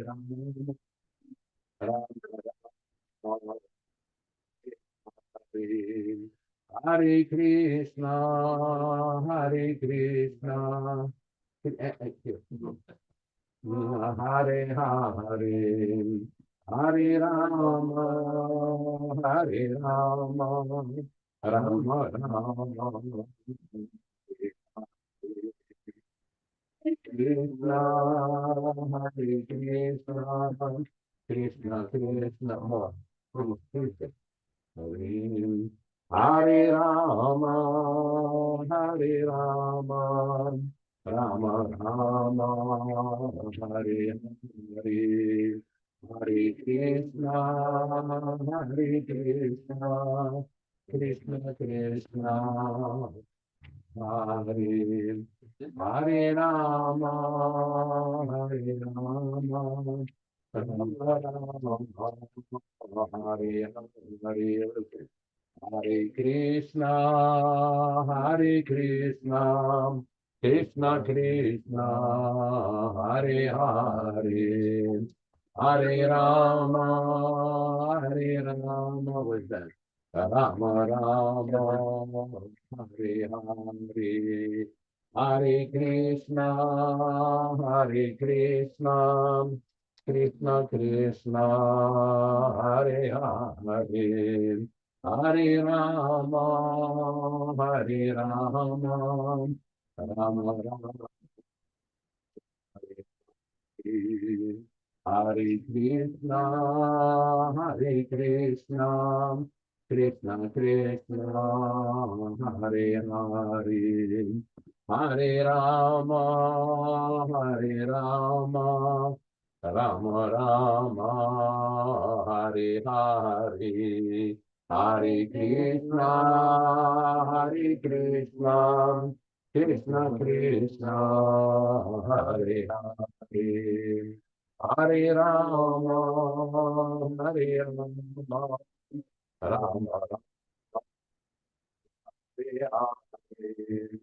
Rama Hare Krishna, Hare Krishna, Hare Hare, Hare Rama, Hare Rama, Rama Rama, Krishna, Hare Krishna, Krishna Krishna, Hare Rama, Hare Rama, Rama Rama, Hare Hare, Hare Krishna, Hare Krishna, Krishna Krishna, Hare Hare Rama, Hare Rama, Rama Rama, Hare Hare. Hare Krishna, Hare Krishna, Krishna Krishna, Hare Hare, Hare Rama, Hare Rama, what's that? Rama Rama, Hare Hare, Hare Krishna, Hare Krishna, Krishna Krishna, Hare Hare. Hare Rama, Hare Rama, Rama Rama, Hare Hare Krishna, Hare Krishna, Krishna Krishna, Hare Hare, Hare Rama, Hare Rama, Rama Rama, Hare Hare. Hare Krishna, Hare Krishna, Krishna Krishna, Hare Hare, Hare Rama, Hare Rama, Rama Rama, Hare Hare.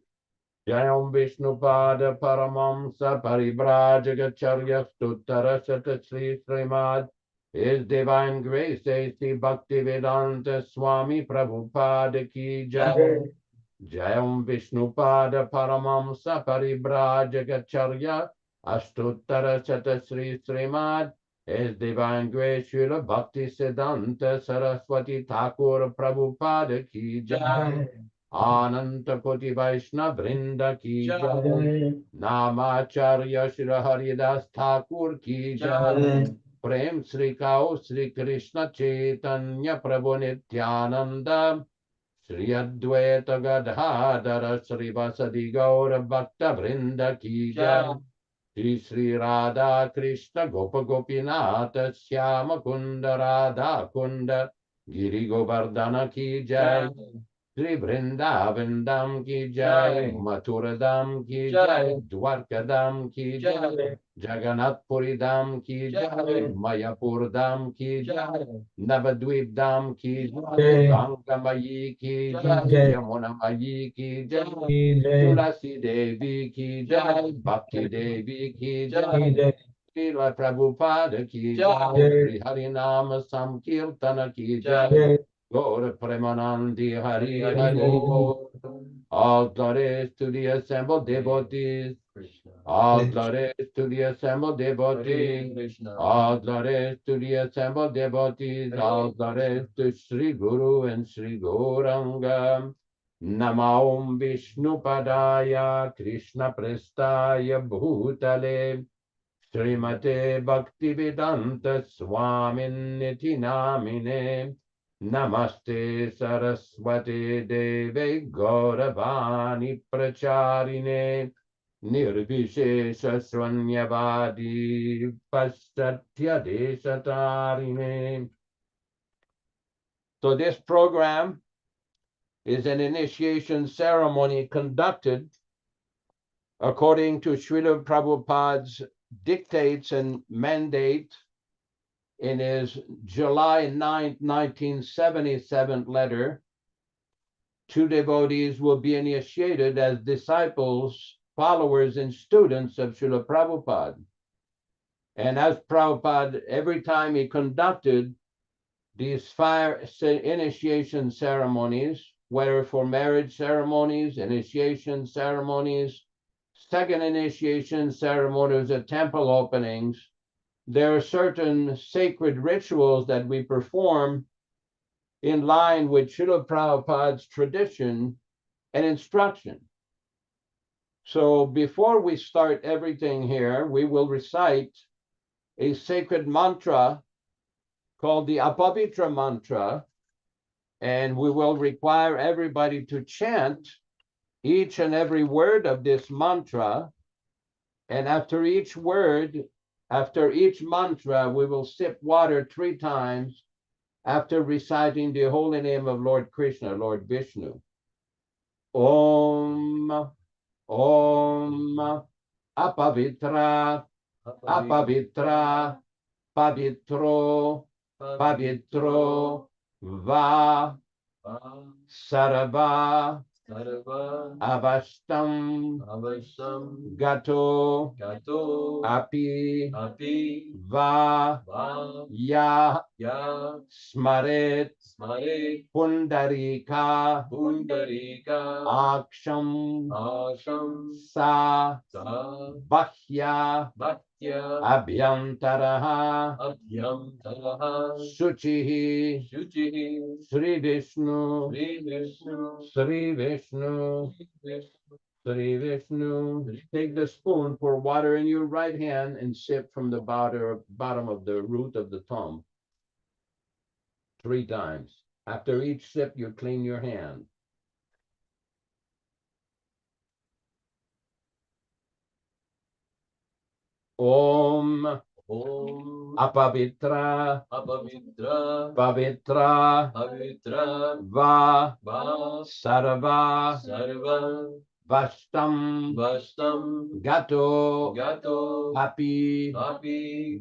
Jayam Vishnupada Paramamsa Parivrajagacharya Stuttara Sata Sri Srimad His Divine Grace A.C. Bhaktivedanta Swami Prabhupāda ki Jai. Jayam Vishnupada Paramamsa Parivrajagacharya Astuttara Sata Sri Srimad His Divine Grace Srila Bhaktivedanta Saraswati Thakur Prabhupada ki Jai. Ananta Koti Vaishna Vrinda ki Jai. Namacharya Shri Haridas Thakur ki Jai. Prem Sri Kao Sri Krishna Chaitanya Prabhu Nityananda Sri Advaita Gadadhara Sri Vasadi Gaura Bhakta Vrinda ki Jai. Sri Radha Krishna Gopa Gopinata Syama Kunda Radha Kunda Giri Govardhana ki Jai. Sri Vrindavan Dham ki Jai, Mathura Dham ki Jai, Dwarka Dham ki Jai, Jagannath Puri Dham ki Jai, Mayapur Dham ki Jai, Navadvip Dham ki Jai, Gangamayi ki Jai, Yamuna Mayi ki Jai, Tulasi Devi ki Jai, Bhakti Devi ki Jai, Srila Prabhupada ki Jai, Sri Harinama Sankirtana ki Jai, Gaura Premanandi Hari Hari. All glories to the assembled devotees. All glories to the assembled devotees. All glories to the assembled devotees. All glories to Sri Guru and Sri Gauranga. Namo Vishnu Padaya Krishna Prestaya Bhutale Srimate Bhaktivedanta Swami Niti Namine. Namaste Saraswati Deve Gauravani Pracharine Nirvishesha Sranyavadi Paschatya Desatarine. So this program is an initiation ceremony conducted according to Srila Prabhupada's dictates and mandate in his July 9, 1977 letter. 2 devotees will be initiated as disciples, followers, and students of Srila Prabhupada. And as Prabhupada, every time he conducted these 5 initiation ceremonies, whether for marriage ceremonies, initiation ceremonies, second initiation ceremonies at temple openings, there are certain sacred rituals that we perform in line with Srila Prabhupada's tradition and instruction. So before we start everything here, we will recite a sacred mantra called the Apavitra mantra, and we will require everybody to chant each and every word of this mantra. And after each word, after each mantra, we will sip water 3 times after reciting the holy name of Lord Krishna, Lord Vishnu. Om, Om, Apavitra, Apavitra, Pavitro, Pavitro, Va, Sarva, Avastam, Gato, Api, Va, Ya, Smaret, Pundarika, Aksham, Sa, Bhakya, Abhyantaraha, Suchihi, Sri Vishnu, Sri Vishnu, Sri Vishnu. Take the spoon, pour water in your right hand, and sip from the bottom of the root of the thumb 3 times. After each sip, you clean your hand. Om, Apavitra, Pavitra, Va, Sarva, Vastam, Gato, Api,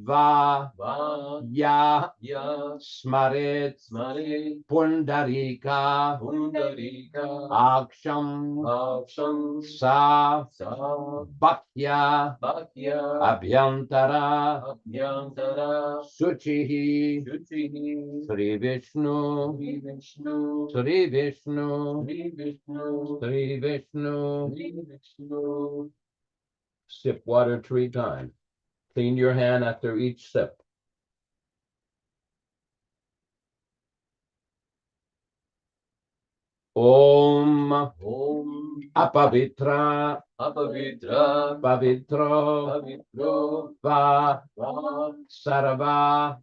Va, Ya, Smaret, Pundarika, Aksham, Sa, Bhakya, Abhyantara, Suchihi, Sri Vishnu, Sri Vishnu, Sri Vishnu. Sip water 3 times. Clean your hand after each sip. Om, Apavitra, Pavitro, Va, Sarva,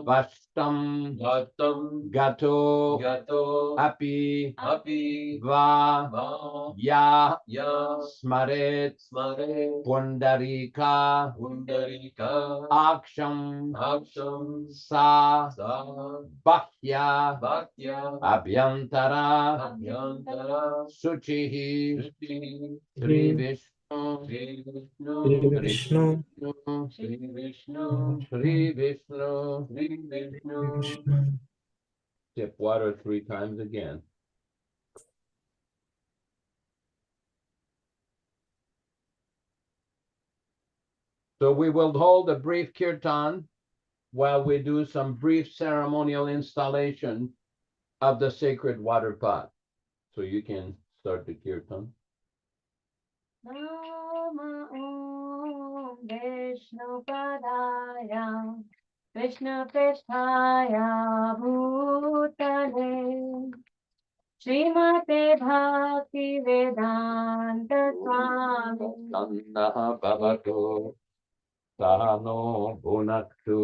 Vastam, Gato, Api, Va, Ya, Smaret, Pundarika, Aksham, Sa, Bhakya, Abhyantara, Suchihi, Sri Vishnu, Sri Vishnu, Sri Vishnu. Sip water 3 times again. So we will hold a brief kirtan while we do some brief ceremonial installation of the sacred water pot. So you can start the kirtan. Nama Om Vishnu Padaya Krishna Prishthaya Bhutale Srimate Bhaktivedanta Swami Bhavato Sahano Bhunaktu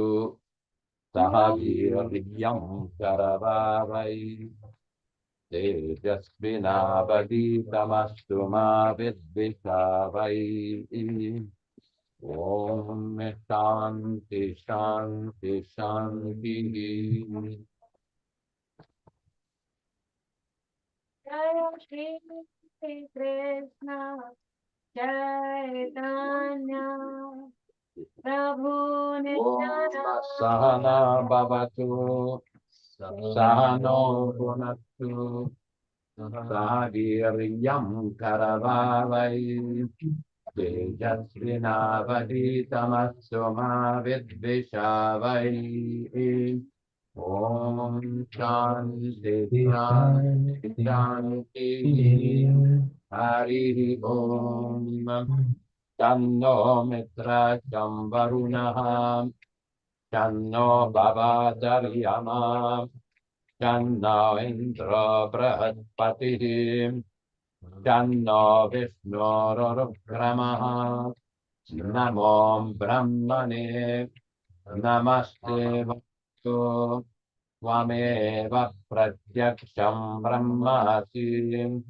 Sahaviryam Karavavai Tejasvinavaditamastu ma vidvishavai. Om Shanti Shanti Shanti. Jaya Shri Krishna Chaitanya Prabhu Nityananda Sahana Bhavatu Sahano Bhunaktu Sahaviryam Karavavai Tejasvinavaditamatsu ma vidvishavai. Om Shanti Shanti Shanti. Hari Om. Tanno Mitra Varunah. Tanno Bhavadaryama. Tanno Indra Brahaspati. Tanno Vishnu Namo Brahmane Namaste Vastu Swameva Pratyaksham Brahmasi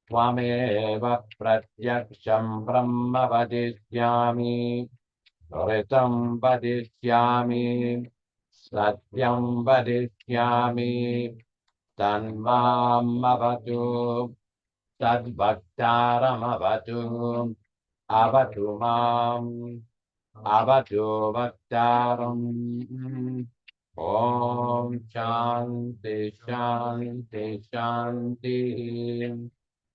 Swameva Pratyaksham Brahma Vadishyami Ritam Vadishyami Satyam Vadishyami Tanmam Avatu Tadbhaktaram Avatu Avatu Mam Avatu Bhaktaram. Om Shanti Shanti Shanti.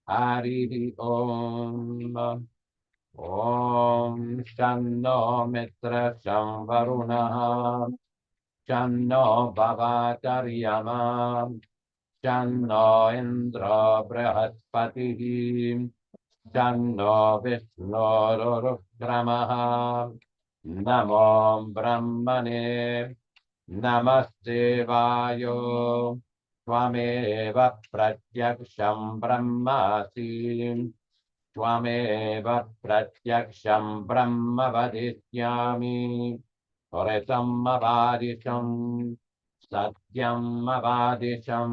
Hari Om. Om Shanno Mitra Varunah. Shanno Bhavataryama. Shanno Indra Brahaspati. Shanno Vishnu Namo Brahmane Namaste Vayo Twameva Pratyaksham Brahmasi Twameva Pratyaksham Brahma Vadishyami Ritam Avadisham Satyam Avadisham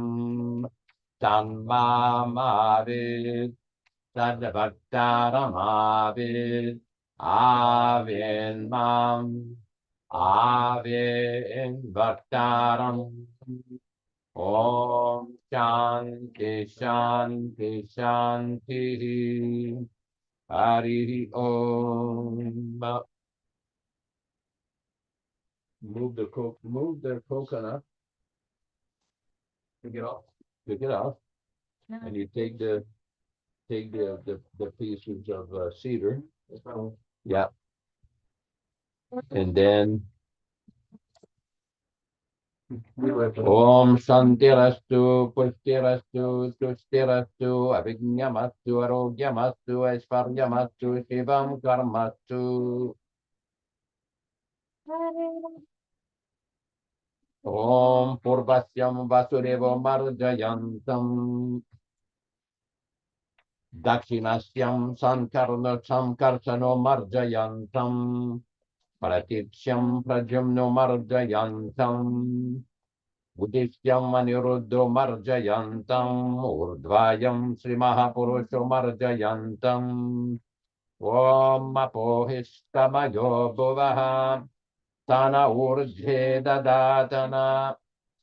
Tanmamavid Tadbhaktaramavid Avin Mam Avin Bhaktaram. Om Shanti Shanti Shanti. Hari Om. Move the coconut. Pick it off. Pick it off. No. And you take the pieces of cedar. Yeah. And then Om Shantirastu Pushtirastu Tushirastu Avignamastu Arogyamastu Aishvaryamastu Shivam Karmastu. Om Purvasyam Vasudevo Marjayantam Dakshinasyam Sankarsano Marjayantam Pratitsyam Prajumno Marjayantam Udisyam Aniruddho Marjayantam Urdvayam Sri Mahapurusho Marjayantam Om Apohistamayo Bhuvaha Tana Urdhe Dadatana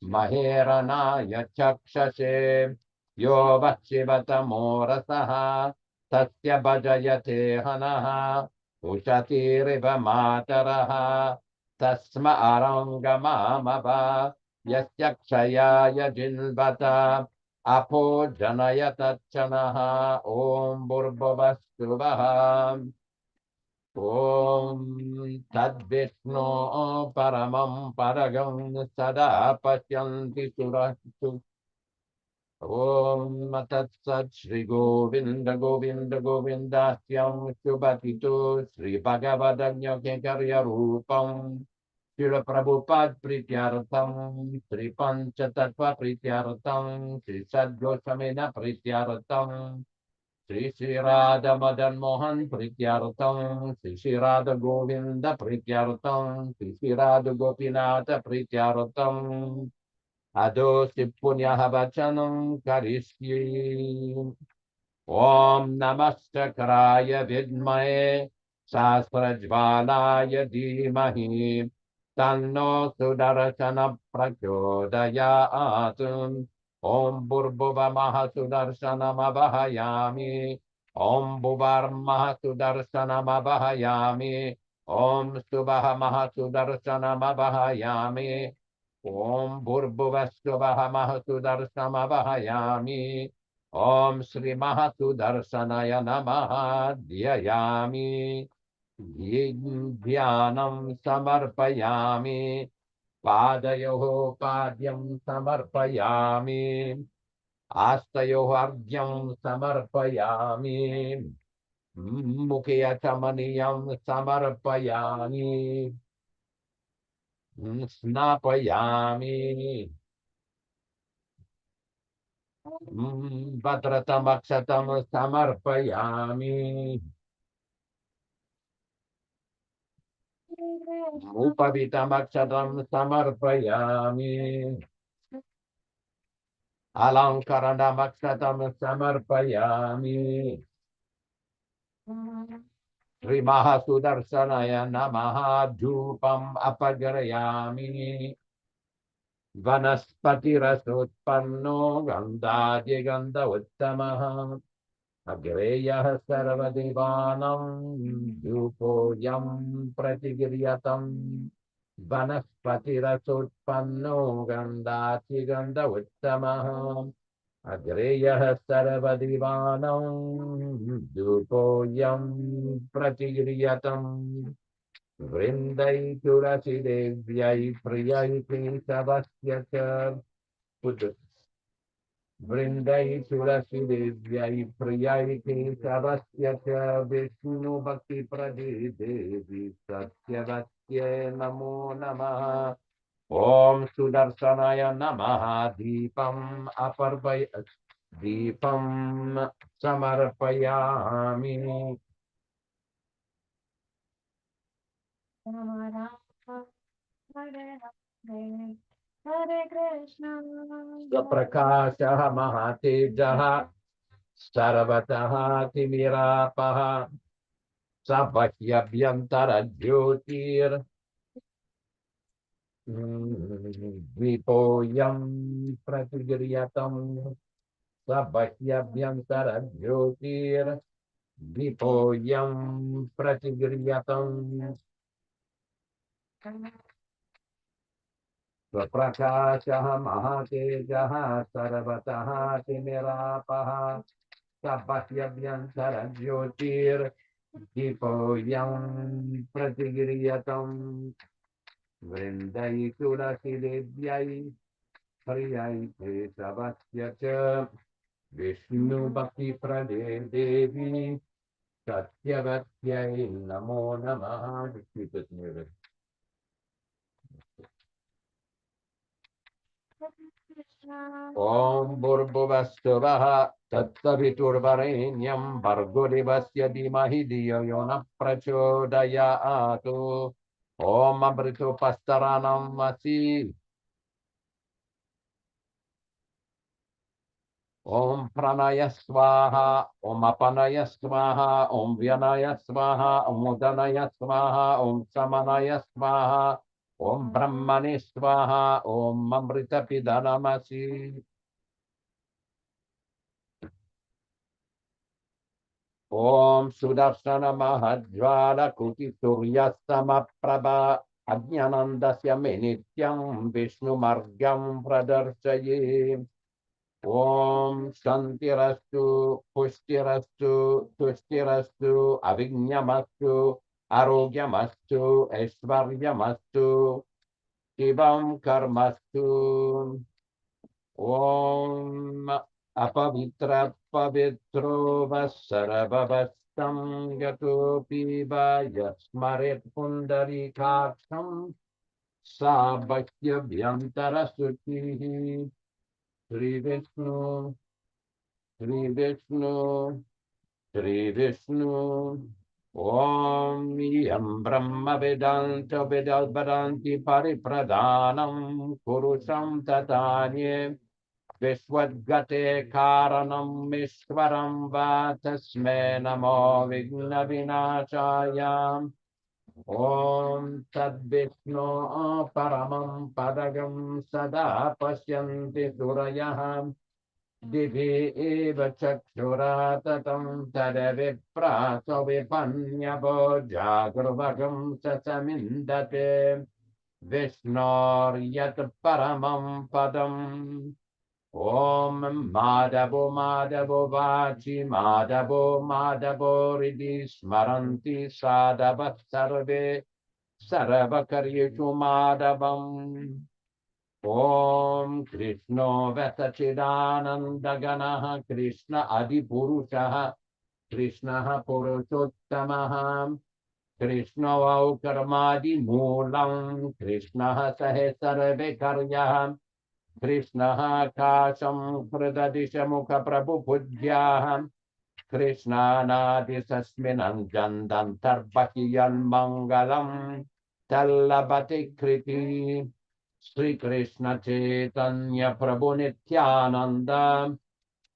Maherana Yachakshase Yo Vachivatamu Rasaha Tasya Bhajayate Hanaha Uchatiriva Mataraha Tasma Arangamamava Yasyakshaya Jinvata Apo Janayatachanaha Om Burbhavastubhaha Om Tad-Vishnu Paramam Paragam Sada Pashyanti Surahtu. Om Tat-Sat Shri Govinda Govinda Govindasyam Shubhatitu Shri Bhagavadanya Kekarya Rupam Srila Prabhupada Prityartham Shri Panchatattva Prityartham Shri Sadgoshamena Prityartham Shri Radha Madan Mohan Prityartham Shri Radha Govinda Prityartham Shri Radha Gopinatha Prityartham Adosi Punyaha Vachanam Karishyi. Om Namastakraya Vidmaye Sasrajvalaya Dhimahi Tanno Sudarshana Prachodayat. Om Burbhuva Mahasudarshana Mabhayami. Om Bhuvar Mahasudarshana Mabhayami. Om Subha Mahasudarshana Mabhayami. Om Bhurbhuvastubha Mahasudarshana Mabhayami. Om Sri Mahasudarsanaya Namaha Dhyayami Dhyanam Samarpayami Padayoho Padyam Samarpayami Astayoho Argyam Samarpayami Mukhayachamaniyam Samarpayami Snapayami Vadratamaksatam Samarpayami Upavitamaksatam Samarpayami Alankaranamaksatam Samarpayami Sri Mahasudarsanaya Namaha Dhupam Apagarayami Vanaspati-rasutpanno Gandhadya Gandha Uttamaha Agreyah Sarvadevanam Dhupoyam Pratigiryatam Vanaspati-rasutpanno Gandhadya Gandha Uttamaha Agreyah Sarvadevanam Dhupoyam Pratigiryatam Vrindai Tulasi Devyai Priyai Kesavasya Cha Vrindai Tulasi Devyai Priyai Kesavasya Cha Vishnu Bhakti Prade Devi Satyavasya Namo Namaha Om Sudarsanaya Namaha Deepam Aparvay Deepam Samarpayami Hare Hare Krishna, Prakasha Mahatejaha Sarvataha Timirapaha Sabhakyabhyantara Jyotir Vipoyam Pratigiryatam Sabhakyabhyantara Jyotir Vipoyam Pratigiryatam Prakasha Mahatejaha Sarvataha Timirapaha Sabhakyabhyantara Jyotir Vipoyam Pratigiryatam Vrindai Tulasi Devyai Priyai Kesavasya Cha Vishnu Bhakti Prade Devi Satyavasyai Namo Namaha. Repeat it. Krishna, Om Bhurbhuvastavaha Tattaviturvarenyam Bhargo Devasya Dhimahi Dhiyo Yona Prachodayatu Om Amrito Pastaranam Masi Om Pranaya Swaha Om Apanaya Swaha Om Vyanaya Swaha Om Udanaya Swaha Om Samanaya Swaha Om Brahmane Swaha Om Amrita Pidanamasi Om Sudarshana Mahajvala Kuti Surya Samaprabha Ajnanandasya Menityam Vishnu Margam Pradarsaye Om Shantirastu Pushtirastu Tushirastu Avignamastu Arogyamastu Aishvaryamastu Shivam Karmastu Om Apavitra Pavitro Vasarabhavastam Gato Piva Yasmaret Pundarikaksham Sabhakya Vyantara Sutihi Sri Vishnu Sri Vishnu Sri Vishnu Om Yam Brahma Vedanta Vedalbadanti Paripradhanam Kurusham Tatanye Vishwadgate Karanam Ishwaram Vatasme Namo Vigna Vinachayam Om Tad Vishnu Paramam Padagam Sada Pashyanti Surayaham Divi Eva Chakshura Tatam Tadavipra Vipanyabo Jagruvagam Sasamindate Vishnor Yat Paramam Padam Om Madhavo Madhavo Vachi Madhavo Madhavo Riddhi Smaranti Sadhava Sarve Sarvakaryeshu Madhavam. Om Krishna Vesachidananda Ganaha Krishna Adipurushaha Krishna Purushottamaha Krishna Vaukarmadi Moolam Krishna Sahe Sarve Karyaha Krishna Kasham Pradadisha Mukha Prabhu Pujyaham Krishna Nadi Sasminan Jandantar Bahiyan Mangalam Tallabati Kriti Sri Krishna Chaitanya Prabhu Nityananda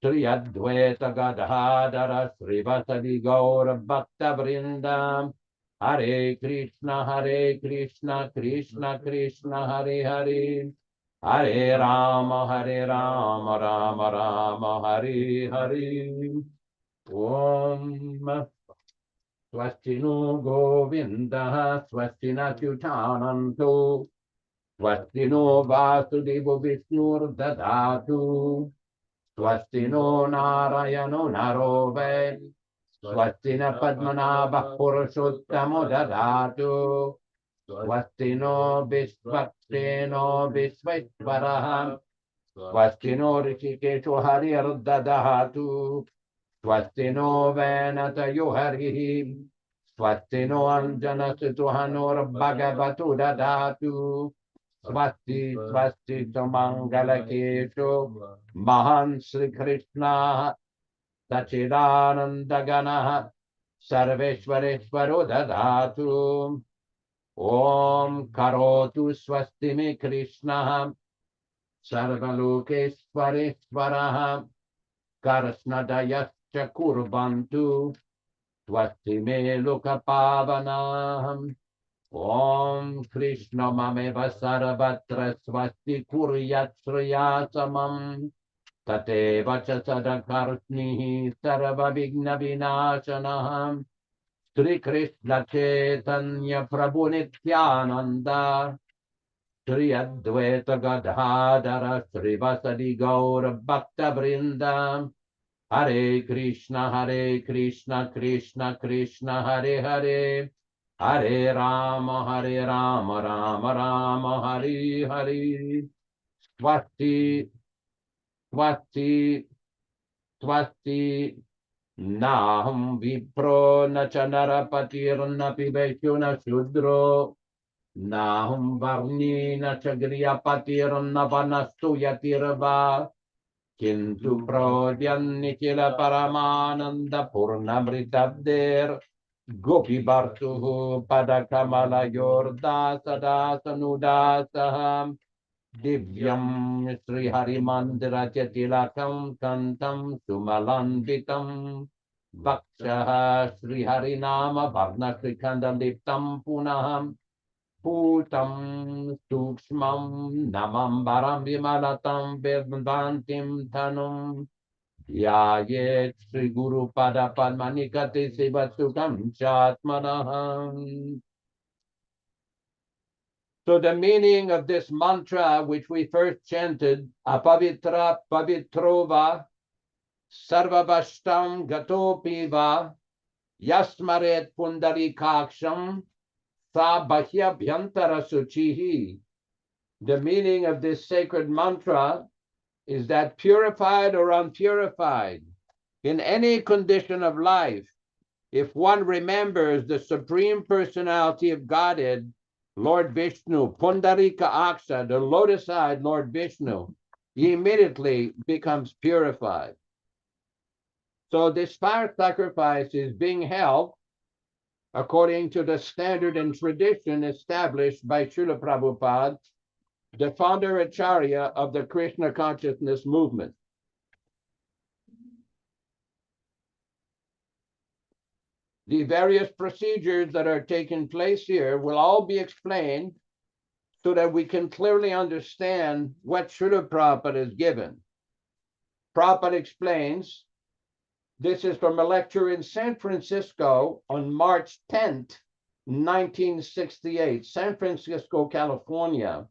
Sri Advaita Gadadhara Srivasadi Gaur Bhakta Vrinda Hare Krishna Krishna Krishna Hare Hare Hare Rama Rama Rama Hare Hare Om Swasti no Govinda Swasti na Achyutananto Swasti no Vasudevo Vishnur Dadatu Swasti no Narayano Narove Swasti na Padmanabha Purushottamo Dadatu Swasti no Vishvakseno Vishveshwaraha Swasti no Rishikeshu Harir Dadatu Swasti no Venatayu Harihi Swasti no Anjanasitu Hanur Bhagavatu Dadatu Swasti Swasti Mangala Keshu Mahan Sri Krishna Sachidananda Ganaha Sarveshwareshwaro Dadatu Om Karotu Swasti Me Krishna Sarvalokeshwareshwaraha Karsnadayascha Kurbantu Swasti Me Lokapavanaham Om Krishna Mameva Sarvatra Swasti Kuryat Sriyasamam Tateva Cha Sadakartnihi Sarva Vigna Vinashanaham Sri Krishna Chaitanya Prabhu Nityananda Sri Advaita Gadadhara Srivasadi Gaur Bhakta Vrinda Hare Krishna Krishna Krishna Hare Hare Hare Rama Rama Rama Hare Hare Swasti Swasti Swasti Naham Vipro Nachanarapatir Napi Vaishuna Shudro Nahum Varni Nachagriyapatir Navanastu Yatirva Kintu Prodyan Nikila Paramananda Purnamritabder Gopi Bartuhu Padakamala Yordasa Dasa Nudasaham Divyam Sri Harimandira Chatilakam Kantam Sumalanvitam Vakshaha Sri Harinama Varna Krikandam Diptam Punaham Putam Sukshmam Namambaram Vimalatam Vedvantim Tanum Yayet Sri Guru Pada Padmanikati Sivatsukam Chatmanaham. So the meaning of this mantra, which we first chanted, Apavitra Pavitrova Sarvavashtam Gatopiva Yasmaret Pundarikaksham Sa Bahya Bhyantara Suchihi. The meaning of this sacred mantra is that purified or unpurified, in any condition of life, if one remembers the Supreme Personality of Godhead, Lord Vishnu, Pundarika-aksha, the lotus-eyed Lord Vishnu, he immediately becomes purified. So this fire sacrifice is being held according to the standard and tradition established by Srila Prabhupada, the Founder-Ācārya of the Krishna Consciousness movement. The various procedures that are taking place here will all be explained so that we can clearly understand what Srila Prabhupada has given. Prabhupada explains, this is from a lecture in San Francisco on March 10th, 1968, San Francisco, California.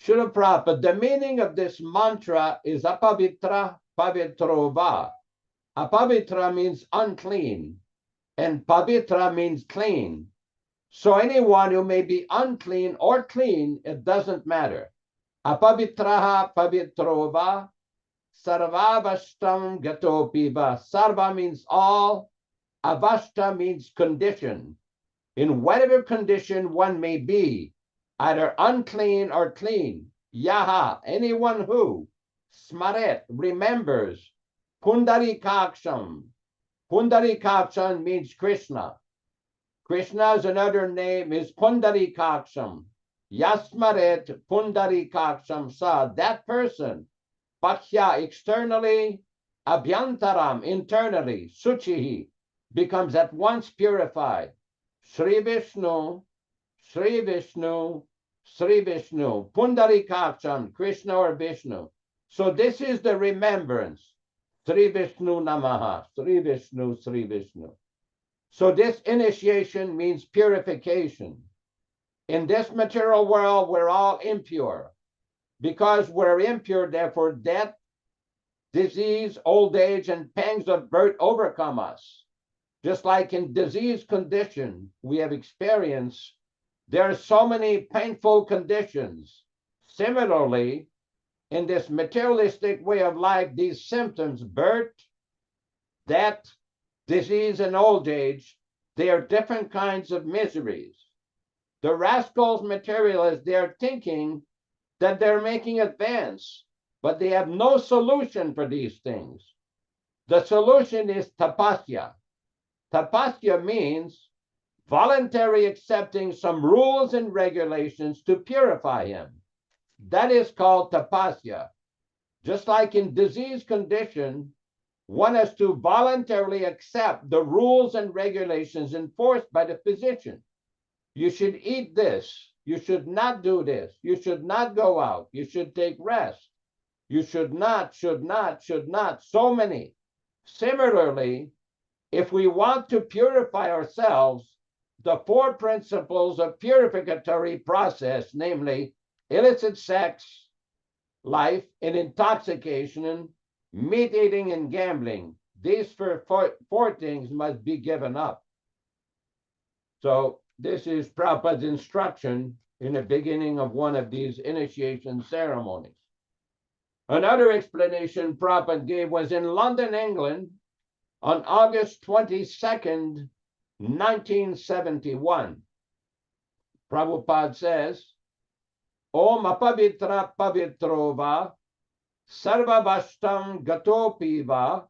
Srila Prabhupada, the meaning of this mantra is apavitra pavitrova. Apavitra means unclean, and pavitra means clean. So anyone who may be unclean or clean, it doesn't matter. Apavitraha pavitrova, sarvavashtam gatopiva. Sarva means all, avashta means condition. In whatever condition one may be, either unclean or clean, yaha, anyone who, smaret, remembers, pundarikaksham. Pundarikaksham means Krishna. Krishna's another name is pundarikaksham. Yasmaret pundarikaksham sa, that person, pakhya, externally, abhyantaram, internally, suchihi, becomes at once purified. Sri Vishnu, Sri Vishnu, Sri Vishnu, pundarikaksham, Krishna or Vishnu. So this is the remembrance. Sri Vishnu Namaha, Sri Vishnu, Sri Vishnu. So this initiation means purification. In this material world, we're all impure. Because we're impure, therefore death, disease, old age, and pangs of birth overcome us. Just like in disease condition we have experienced, there are so many painful conditions. Similarly, in this materialistic way of life, these symptoms, birth, death, disease, and old age, they are different kinds of miseries. The rascals materialists, they are thinking that they're making advance, but they have no solution for these things. The solution is tapasya. Tapasya means voluntary accepting some rules and regulations to purify him. That is called tapasya. Just like in disease condition, one has to voluntarily accept the rules and regulations enforced by the physician. You should eat this. You should not do this. You should not go out. You should take rest. You should not. So many. Similarly, if we want to purify ourselves, the four principles of purificatory process, namely illicit sex, life, and intoxication, meat eating, and gambling, these four things must be given up. So this is Prabhupada's instruction in the beginning of one of these initiation ceremonies. Another explanation Prabhupada gave was in London, England, on August 22nd, 1971. Prabhupada says, Om apavitra pavitrova sarvavashtam gatopiva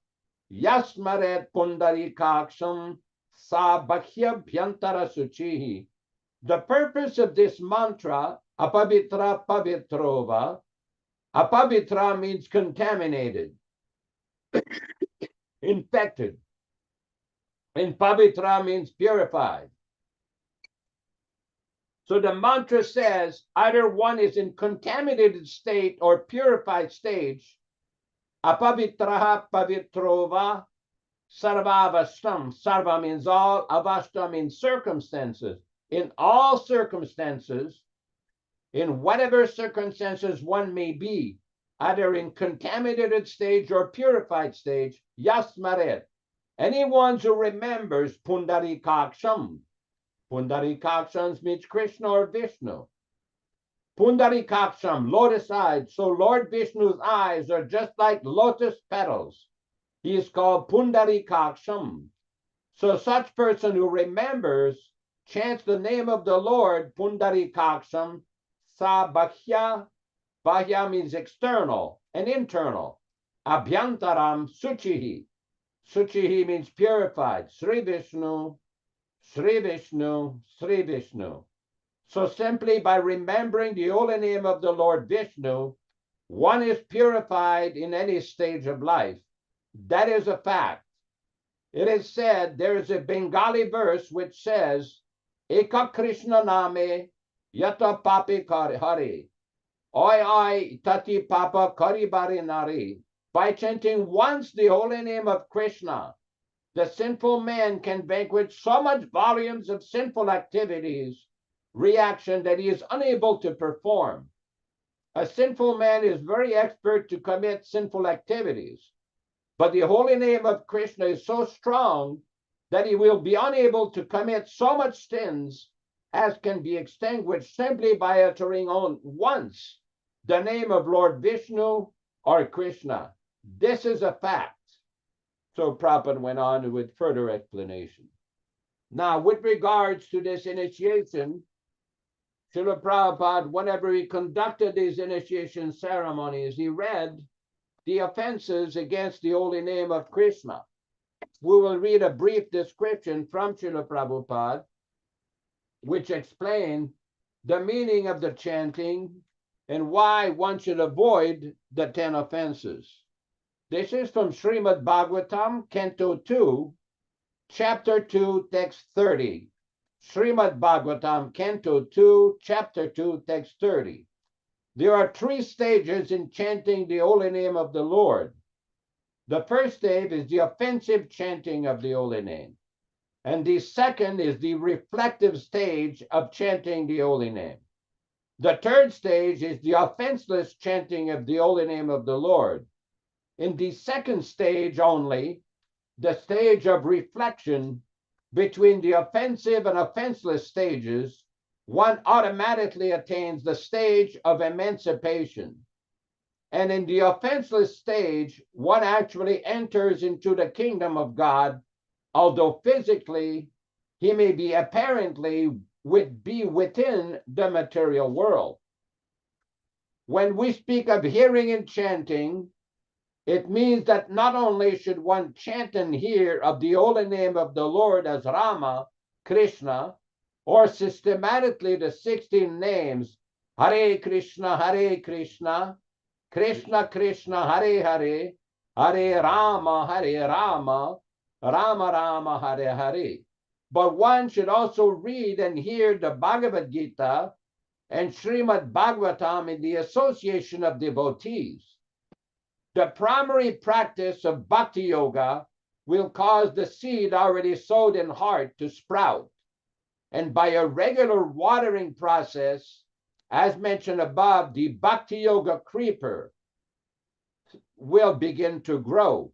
yasmaret pundarikaksham sa bhakhya bhyantara suchihi. The purpose of this mantra, apavitra pavitrova, apavitra means contaminated, infected, and pavitra means purified. So the mantra says either one is in contaminated state or purified stage. Apavitraha pavitrova sarvavashtam. Sarva means all, avashtam means circumstances. In all circumstances, in whatever circumstances one may be, either in contaminated stage or purified stage, yasmaret. Anyone who remembers pundarikaksham. Pundarikaksham means Krishna or Vishnu. Pundarikaksham, lotus eyes. So Lord Vishnu's eyes are just like lotus petals. He is called Pundarikaksham. So such person who remembers, chants the name of the Lord, Pundarikaksham, sa bhakhya. Bhakya means external and internal. Abhyantaram suchihi. Suchihi means purified. Sri Vishnu, Sri Vishnu, Sri Vishnu. So simply by remembering the holy name of the Lord Vishnu, one is purified in any stage of life. That is a fact. It is said, there is a Bengali verse which says, Eka Krishna name yata papi hari. Oi tati papa kari bari nari. By chanting once the holy name of Krishna, the sinful man can vanquish so much volumes of sinful activities, reaction that he is unable to perform. A sinful man is very expert to commit sinful activities, but the holy name of Krishna is so strong that he will be unable to commit so much sins as can be extinguished simply by uttering on once the name of Lord Vishnu or Krishna. This is a fact. So Prabhupada went on with further explanation. Now, with regards to this initiation, Srila Prabhupada, whenever he conducted these initiation ceremonies, he read the offenses against the holy name of Krishna. We will read a brief description from Srila Prabhupada, which explains the meaning of the chanting and why one should avoid the 10 offenses. This is from Srimad Bhagavatam, Canto 2, Chapter 2, Text 30. Srimad Bhagavatam, Canto 2, Chapter 2, Text 30. There are 3 stages in chanting the holy name of the Lord. The first stage is the offensive chanting of the holy name. And the second is the reflective stage of chanting the holy name. The third stage is the offenseless chanting of the holy name of the Lord. In the second stage only, the stage of reflection between the offensive and offenseless stages, one automatically attains the stage of emancipation. And in the offenseless stage, one actually enters into the kingdom of God, although physically he may be apparently be within the material world. When we speak of hearing and chanting, it means that not only should one chant and hear of the holy name of the Lord as Rama, Krishna, or systematically the 16 names, Hare Krishna, Krishna Krishna, Hare Hare, Hare Rama, Rama Rama, Hare Hare. But one should also read and hear the Bhagavad Gita and Srimad Bhagavatam in the association of devotees. The primary practice of bhakti yoga will cause the seed already sowed in heart to sprout. And by a regular watering process, as mentioned above, the bhakti yoga creeper will begin to grow.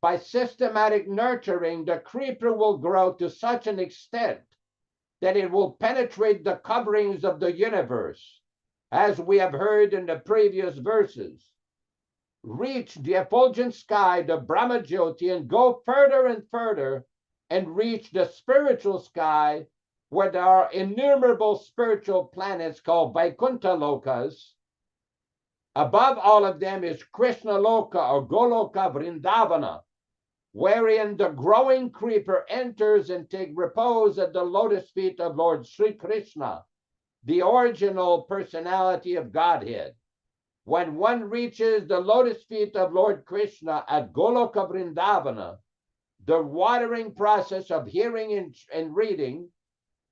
By systematic nurturing, the creeper will grow to such an extent that it will penetrate the coverings of the universe, as we have heard in the previous verses, reach the effulgent sky, the Brahmajyoti, and go further and further and reach the spiritual sky, where there are innumerable spiritual planets called Vaikuntha Lokas. Above all of them is Krishna Loka or Goloka Vrindavana, wherein the growing creeper enters and takes repose at the lotus feet of Lord Sri Krishna, the original personality of Godhead. When one reaches the lotus feet of Lord Krishna at Goloka Vrindavana, the watering process of hearing and reading,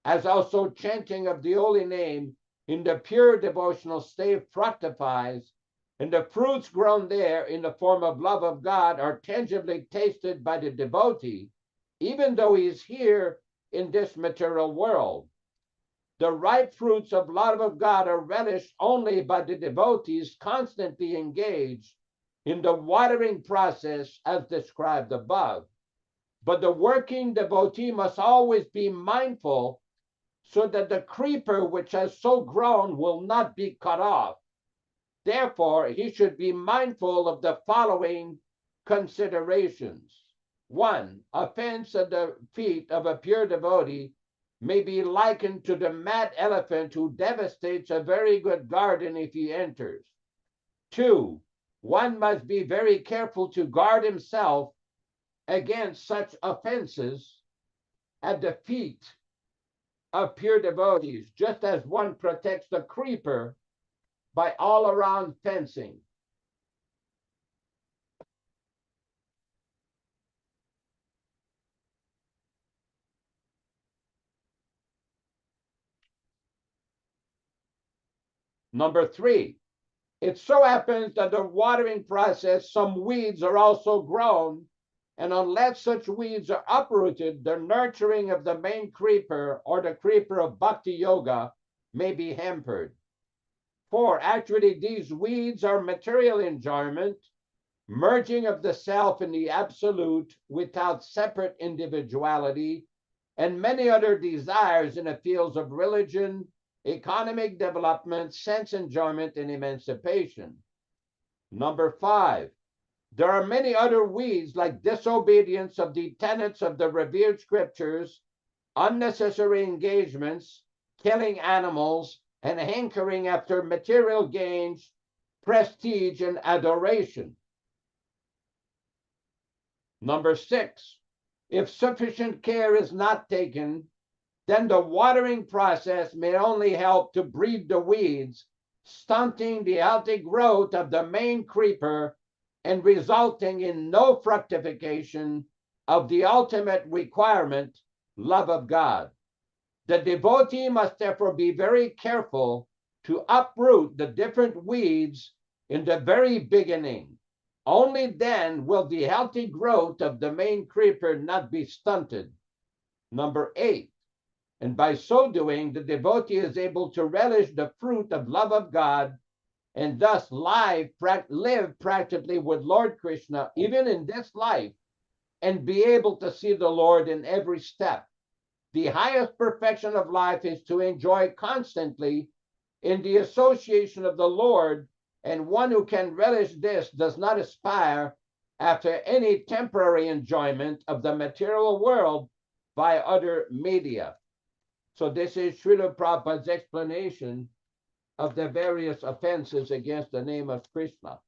as also chanting of the holy name in the pure devotional state fructifies, and the fruits grown there in the form of love of God are tangibly tasted by the devotee, even though he is here in this material world. The ripe fruits of love of God are relished only by the devotees constantly engaged in the watering process as described above. But the working devotee must always be mindful so that the creeper which has so grown will not be cut off. Therefore, he should be mindful of the following considerations. 1. Offense at the feet of a pure devotee may be likened to the mad elephant who devastates a very good garden if he enters. 2. One must be very careful to guard himself against such offenses at the feet of pure devotees, just as one protects the creeper by all-around fencing. Number 3, it so happens that the watering process, some weeds are also grown, and unless such weeds are uprooted, the nurturing of the main creeper or the creeper of bhakti yoga may be hampered. For actually, these weeds are material enjoyment, merging of the self in the absolute without separate individuality, and many other desires in the fields of religion, economic development, sense enjoyment, and emancipation. Number 5, there are many other weeds like disobedience of the tenets of the revered scriptures, unnecessary engagements, killing animals, and hankering after material gains, prestige, and adoration. Number 6, if sufficient care is not taken, then the watering process may only help to breed the weeds, stunting the healthy growth of the main creeper and resulting in no fructification of the ultimate requirement, love of God. The devotee must therefore be very careful to uproot the different weeds in the very beginning. Only then will the healthy growth of the main creeper not be stunted. Number 8, and by so doing, the devotee is able to relish the fruit of love of God and thus live practically with Lord Krishna, even in this life, and be able to see the Lord in every step. The highest perfection of life is to enjoy constantly in the association of the Lord, and one who can relish this does not aspire after any temporary enjoyment of the material world by other media. So this is Srila Prabhupada's explanation of the various offenses against the name of Krishna.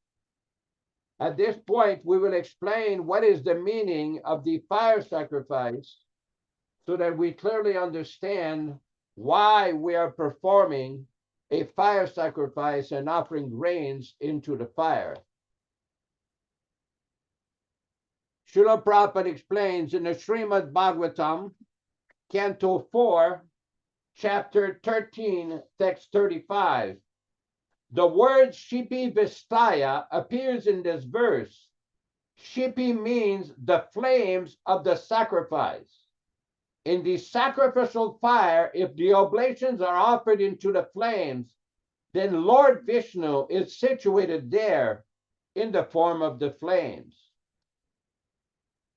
At this point, we will explain what is the meaning of the fire sacrifice so that we clearly understand why we are performing a fire sacrifice and offering grains into the fire. Srila Prabhupada explains in the Srimad Bhagavatam, Canto 4, Chapter 13, Text 35. The word Shipi Vistaya appears in this verse. Shipi means the flames of the sacrifice. In the sacrificial fire, if the oblations are offered into the flames, then Lord Vishnu is situated there in the form of the flames.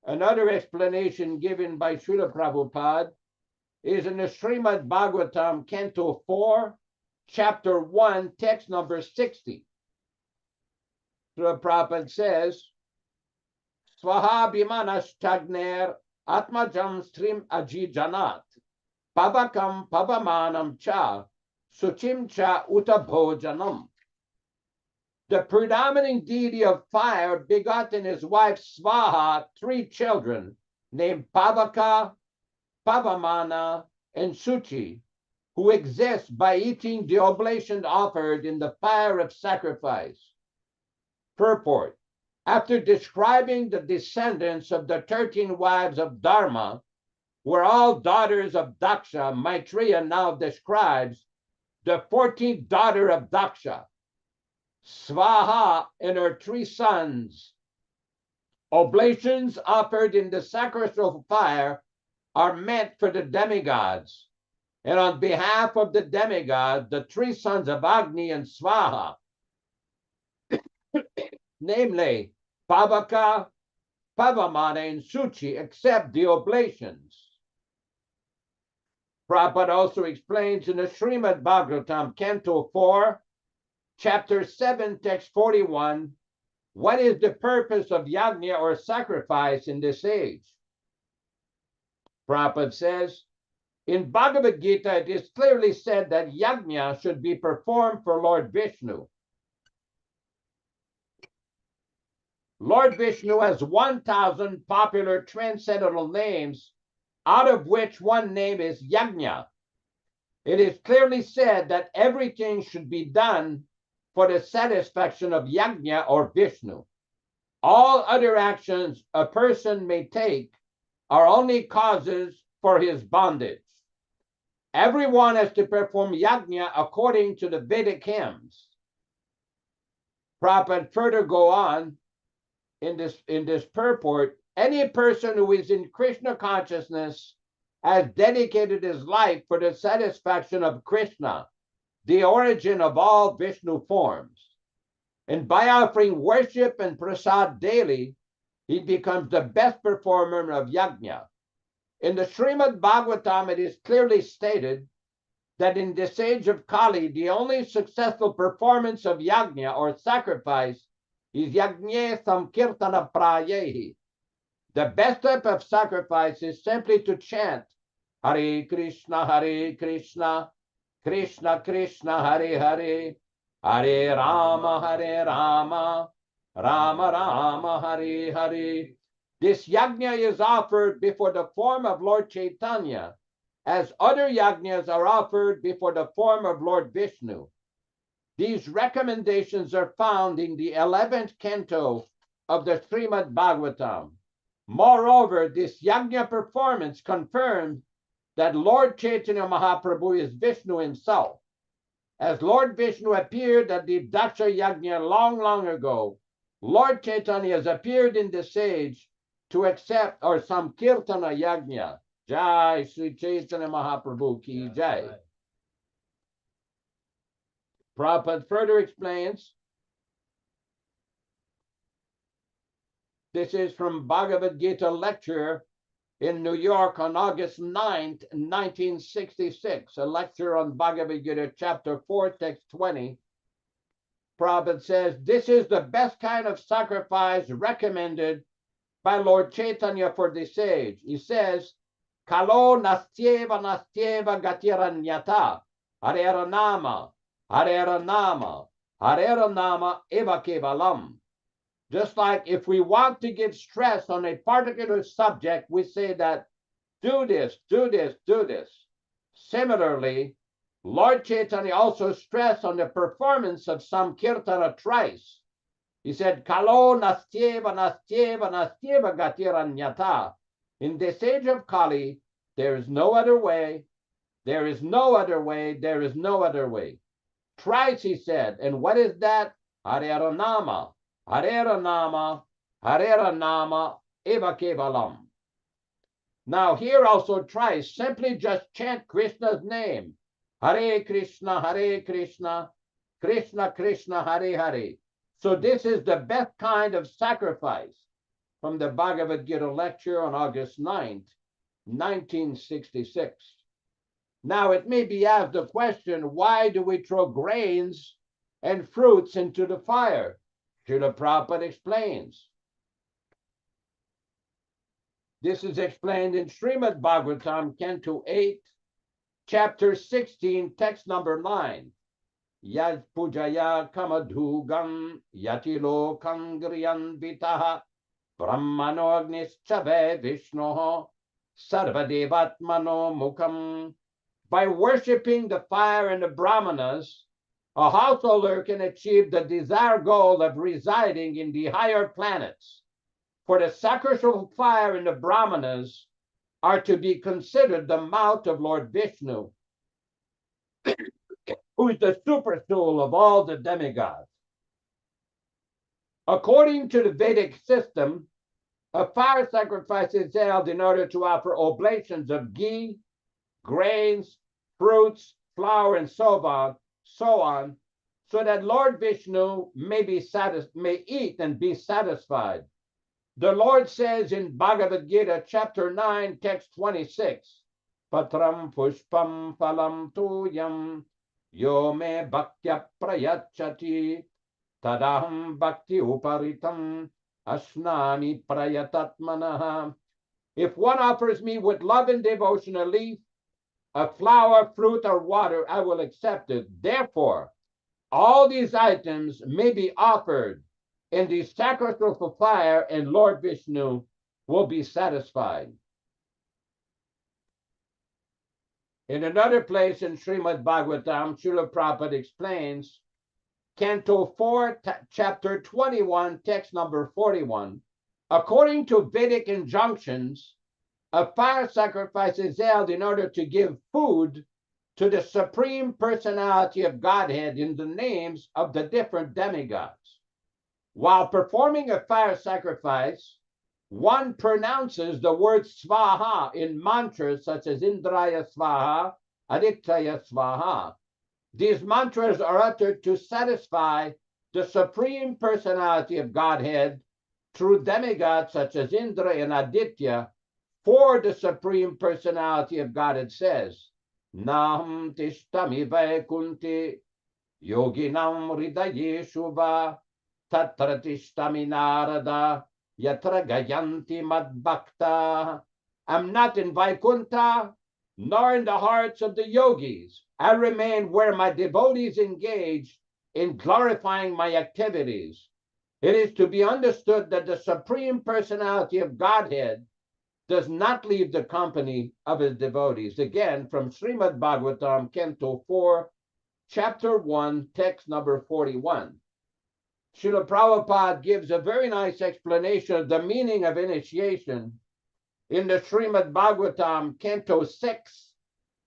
Another explanation given by Srila Prabhupada is in the Srimad Bhagavatam, Canto 4, Chapter 1, text number 60. Srila Prabhupada says, Swaha Bhimanashtagner Atmajam Strim Aji Janat Pabakam Pabamanam Cha Suchim Cha Utabhojanam. The predominating deity of fire begot in his wife Swaha 3 children named Pabaka, Pavamana, and Suchi, who exist by eating the oblation offered in the fire of sacrifice. Purport. After describing the descendants of the 13 wives of Dharma, who are all daughters of Daksha, Maitreya now describes the 14th daughter of Daksha, Swaha, and her 3 sons. Oblations offered in the sacrificial fire are meant for the demigods, and on behalf of the demigods, the 3 sons of Agni and Swaha, namely Pavaka, Pavamana, and Suchi, accept the oblations. Prabhupada also explains in the Srimad Bhagavatam, Canto 4, Chapter 7, Text 41, what is the purpose of yajna or sacrifice in this age. Prabhupada says, in Bhagavad Gita, it is clearly said that yajna should be performed for Lord Vishnu. Lord Vishnu has 1,000 popular transcendental names, out of which one name is Yajna. It is clearly said that everything should be done for the satisfaction of Yajna or Vishnu. All other actions a person may take are only causes for his bondage. Everyone has to perform Yajna according to the Vedic hymns. Prabhupada further go on in this purport, any person who is in Krishna consciousness has dedicated his life for the satisfaction of Krishna. the origin of all Vishnu forms. And by offering worship and prasad daily, he becomes the best performer of yajna. In the Srimad Bhagavatam, it is clearly stated that in this age of Kali, the only successful performance of yajna or sacrifice is yajna samkirtana prayehi. The best type of sacrifice is simply to chant Hare Krishna, Krishna Krishna, Hare Hare, Hare Rama, Rama Rama, Hare Hare. This yajna is offered before the form of Lord Chaitanya, as other yajnas are offered before the form of Lord Vishnu. These recommendations are found in the 11th canto of the Srimad Bhagavatam. Moreover, this yajna performance confirms that Lord Chaitanya Mahaprabhu is Vishnu himself. As Lord Vishnu appeared at the Daksha Yajna long ago, Lord Chaitanya has appeared in this age to accept or Samkirtana Yajna. Jai Sri Chaitanya Mahaprabhu ki Jai. Prabhupada further explains, this is from Bhagavad Gita lecture in New York on August 9th, 1966, a lecture on Bhagavad Gita, chapter 4, text 20. Prabhupada says, this is the best kind of sacrifice recommended by Lord Chaitanya for this age. He says, Kalo nastyeva gatiranyata, harera nama, eva kevalam. Just like if we want to give stress on a particular subject, we say that do this. Similarly, Lord Chaitanya also stressed on the performance of Samkirtana thrice. He said, Kalo nastyeva gatiranyata. In this age of Kali, there is no other way. There is no other way. There is no other way. Thrice he said, and what is that? Harera nama. Harera nama, eva kevalam. Now here also try, simply just chant Krishna's name. Hare Krishna, Krishna Krishna, Hare Hare. So this is the best kind of sacrifice from the Bhagavad Gita lecture on August 9th, 1966. Now it may be asked the question, why do we throw grains and fruits into the fire? Srila Prabhupada explains. This is explained in Srimad Bhagavatam, Canto 8, Chapter 16, text number 9. Yad pujaya kamadhugam yatilo kangriyan vitaha brahmano agnischave vishnoho sarvadevatmano mukham. By worshipping the fire and the brahmanas, a householder can achieve the desired goal of residing in the higher planets. For the sacrificial fire and the brahmanas are to be considered the mouth of Lord Vishnu, who is the super soul of all the demigods. According to the Vedic system, a fire sacrifice is held in order to offer oblations of ghee, grains, fruits, flour, and so on, so that Lord Vishnu may eat and be satisfied. The Lord says in Bhagavad Gita, chapter 9, text 26, Patram pushpam phalam tuyam yo me bhaktya prayachati tadaham bhakti uparitam ashnani prayatatmanaha. If one offers me with love and devotion a leaf, a flower, fruit, or water, I will accept it. Therefore, all these items may be offered in the sacrificial fire, and Lord Vishnu will be satisfied. In another place in Srimad Bhagavatam, Srila Prabhupada explains, Canto 4, Chapter 21, text number 41, according to Vedic injunctions, a fire sacrifice is held in order to give food to the Supreme Personality of Godhead in the names of the different demigods. While performing a fire sacrifice, one pronounces the word Svaha in mantras such as Indraya Svaha, Adityaya Svaha. These mantras are uttered to satisfy the Supreme Personality of Godhead through demigods such as Indra and Aditya. For the Supreme Personality of Godhead says, Nam tishtami vaikunti yoginam hridayeshu va tatra tishtami narada yatra gayanti madbhakta. I'm not in Vaikuntha, nor in the hearts of the yogis. I remain where my devotees engage in glorifying my activities. It is to be understood that the Supreme Personality of Godhead does not leave the company of his devotees. Again, from Srimad Bhagavatam, Canto 4, Chapter 1, text number 41. Srila Prabhupada gives a very nice explanation of the meaning of initiation in the Srimad Bhagavatam, Canto 6,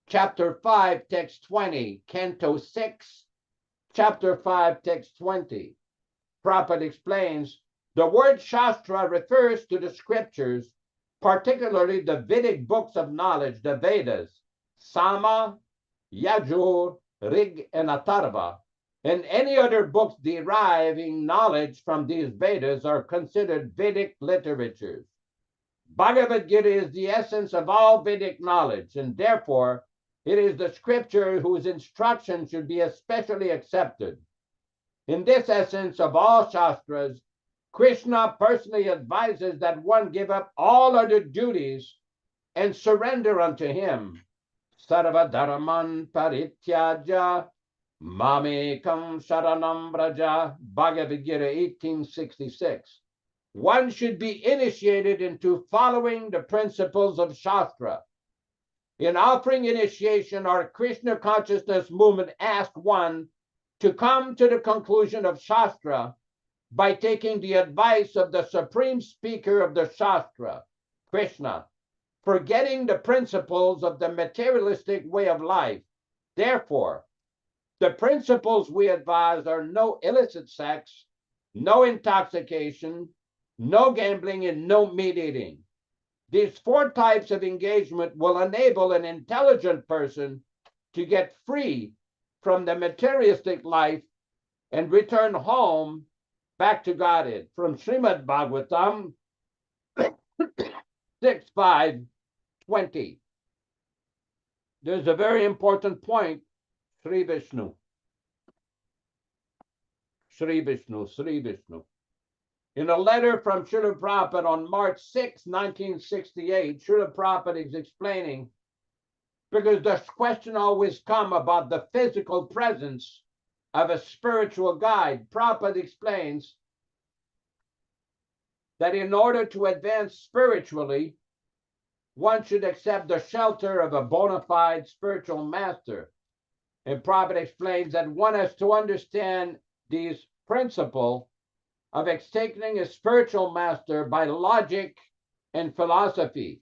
Chapter 5, text 20. Canto 6, Chapter 5, text 20. Prabhupada explains, the word Shastra refers to the scriptures, particularly the Vedic books of knowledge, the Vedas, Sama, Yajur, Rig, and Atharva, and any other books deriving knowledge from these Vedas are considered Vedic literatures. Bhagavad Gita is the essence of all Vedic knowledge, and therefore it is the scripture whose instruction should be especially accepted. In this essence of all Shastras, Krishna personally advises that one give up all other duties and surrender unto him. Sarva dharman parityaja mamekam sharanam braja. Bhagavad Gita 1866. One should be initiated into following the principles of Shastra. In offering initiation, our Krishna Consciousness movement asked one to come to the conclusion of Shastra by taking the advice of the supreme speaker of the Shastra, Krishna, forgetting the principles of the materialistic way of life. Therefore, the principles we advise are no illicit sex, no intoxication, no gambling, and no meat eating. These 4 types of engagement will enable an intelligent person to get free from the materialistic life and return home back to Godhead. From Srimad Bhagavatam 6:5-20. There's a very important point, Sri Vishnu. Sri Vishnu, Sri Vishnu. In a letter from Srila Prabhupada on March 6, 1968, Srila Prabhupada is explaining, because the question always comes about the physical presence of a spiritual guide. Prabhupada explains that in order to advance spiritually, one should accept the shelter of a bona fide spiritual master. And Prabhupada explains that one has to understand these principles of accepting a spiritual master by logic and philosophy.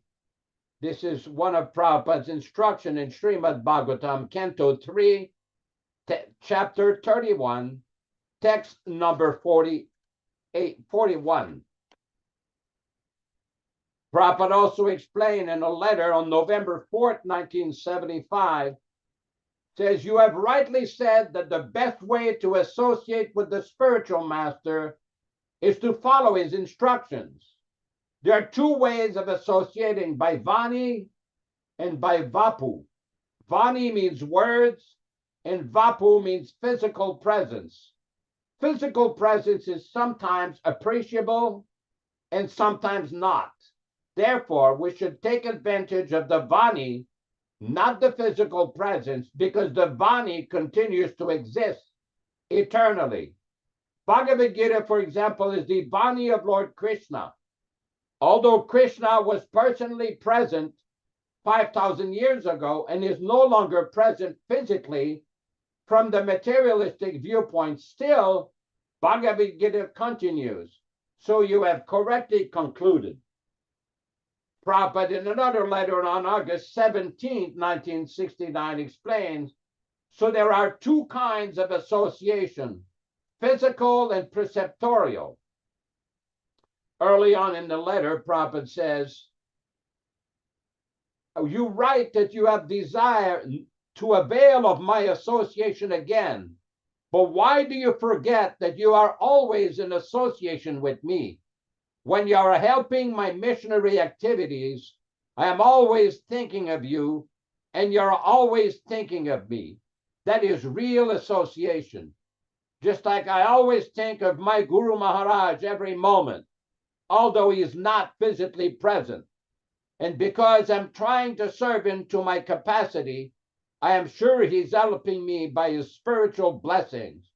This is one of Prabhupada's instruction in Srimad Bhagavatam, Canto 3, Chapter 31, text number 41. Prabhupada also explained in a letter on November 4th, 1975, says, you have rightly said that the best way to associate with the spiritual master is to follow his instructions. There are 2 ways of associating, by Vani and by Vapu. Vani means words, and Vapu means physical presence. Physical presence is sometimes appreciable and sometimes not. Therefore, we should take advantage of the Vani, not the physical presence, because the Vani continues to exist eternally. Bhagavad Gita, for example, is the Vani of Lord Krishna. Although Krishna was personally present 5,000 years ago and is no longer present physically from the materialistic viewpoint, still Bhagavad Gita continues. So you have correctly concluded. Prabhupada, in another letter on August 17, 1969, explains, so there are 2 kinds of association, physical and preceptorial. Early on in the letter, Prabhupada says, you write that you have desire to avail of my association again. But why do you forget that you are always in association with me? When you are helping my missionary activities, I am always thinking of you, and you're always thinking of me. That is real association. Just like I always think of my Guru Maharaj every moment, although he is not physically present. And because I'm trying to serve him to my capacity, I am sure he's helping me by his spiritual blessings.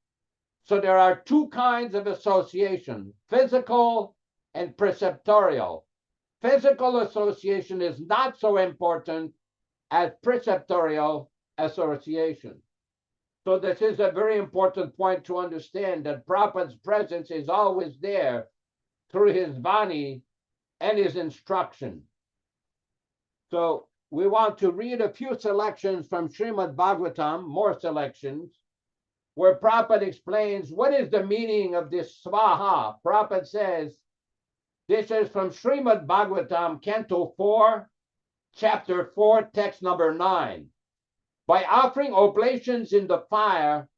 So there are two kinds of association, physical and preceptorial. Physical association is not so important as preceptorial association. So this is a very important point to understand, that Prabhupada's presence is always there through his Vani and his instruction. So we want to read a few selections from Srimad Bhagavatam, more selections, where Prabhupada explains what is the meaning of this swaha. Prabhupada says, this is from Srimad Bhagavatam, Canto 4, Chapter 4, text number 9. By offering oblations in the fire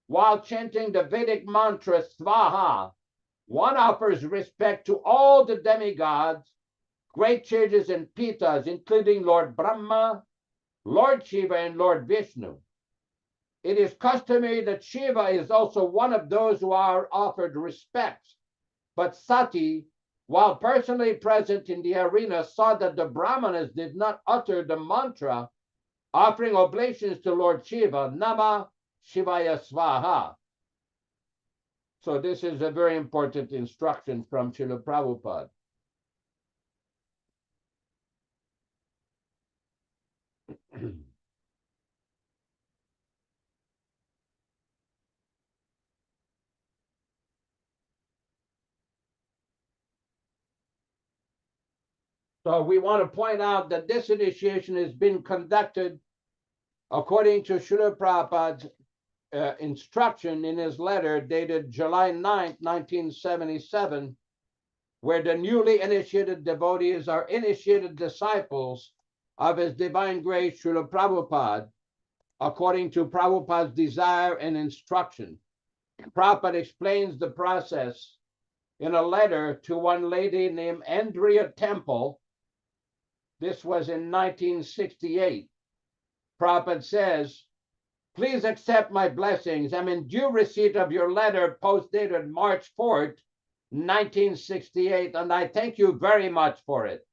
while chanting the Vedic mantra swaha, one offers respect to all the demigods, great sages and pitas, including Lord Brahma, Lord Shiva, and Lord Vishnu. It is customary that Shiva is also one of those who are offered respects. But Sati, while personally present in the arena, saw that the Brahmanas did not utter the mantra, offering oblations to Lord Shiva, Nama Shivaya Swaha. So this is a very important instruction from Srila Prabhupada. So we want to point out that this initiation has been conducted according to Srila Prabhupada's instruction in his letter dated July 9th, 1977, where the newly initiated devotees are initiated disciples of His Divine Grace Srila Prabhupada, according to Prabhupada's desire and instruction. Prabhupada explains the process in a letter to one lady named Andrea Temple. This was in 1968. Prabhupada says, please accept my blessings. I'm in due receipt of your letter post-dated March 4th, 1968, and I thank you very much for it.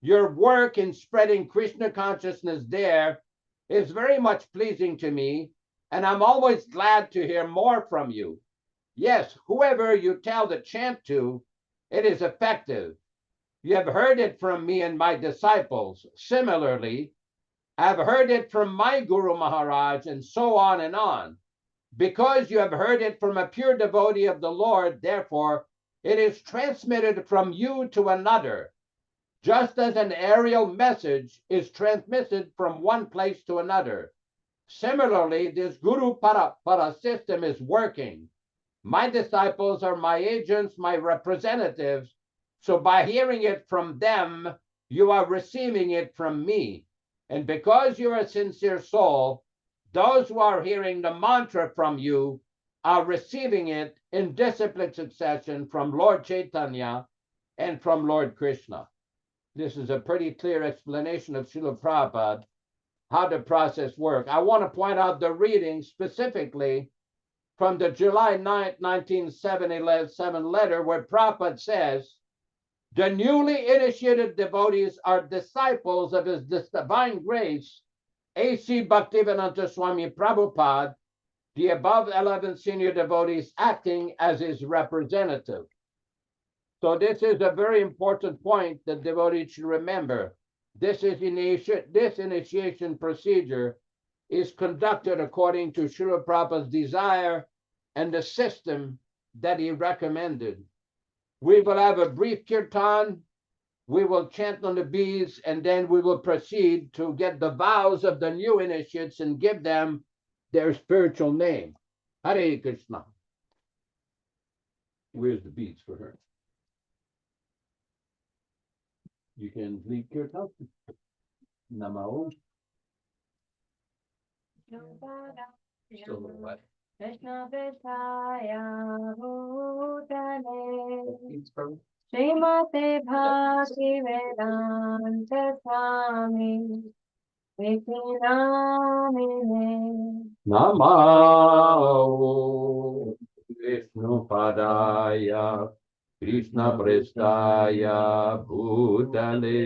Your work in spreading Krishna consciousness there is very much pleasing to me, and I'm always glad to hear more from you. Yes, whoever you tell the chant to, it is effective. You have heard it from me and my disciples. Similarly, I've heard it from my Guru Maharaj, and so on and on. Because you have heard it from a pure devotee of the Lord, therefore, it is transmitted from you to another, just as an aerial message is transmitted from one place to another. Similarly, this Guru Para system is working. My disciples are my agents, my representatives, so by hearing it from them, you are receiving it from me. And because you're a sincere soul, those who are hearing the mantra from you are receiving it in disciplined succession from Lord Chaitanya and from Lord Krishna. This is a pretty clear explanation of Srila Prabhupada, how the process works. I want to point out the reading specifically from the July 9th, 1977 letter, where Prabhupada says, the newly initiated devotees are disciples of His Divine Grace A.C. Bhaktivedanta Swami Prabhupāda, the above 11 senior devotees acting as his representative. So this is a very important point that devotees should remember. This initiation procedure is conducted according to Srila Prabhupada's desire and the system that he recommended. We will have a brief kirtan, we will chant on the beads, and then we will proceed to get the vows of the new initiates and give them their spiritual name. Hare Krishna. Where's the beads for her? You can lead kirtan. Namo. Still a little wet. Krishna Prestaya Bhutale It's from Srimate Bhaktivedanta Swami Prabhupāda Namo Vishnu Padaya Krishna Prestaya Bhutale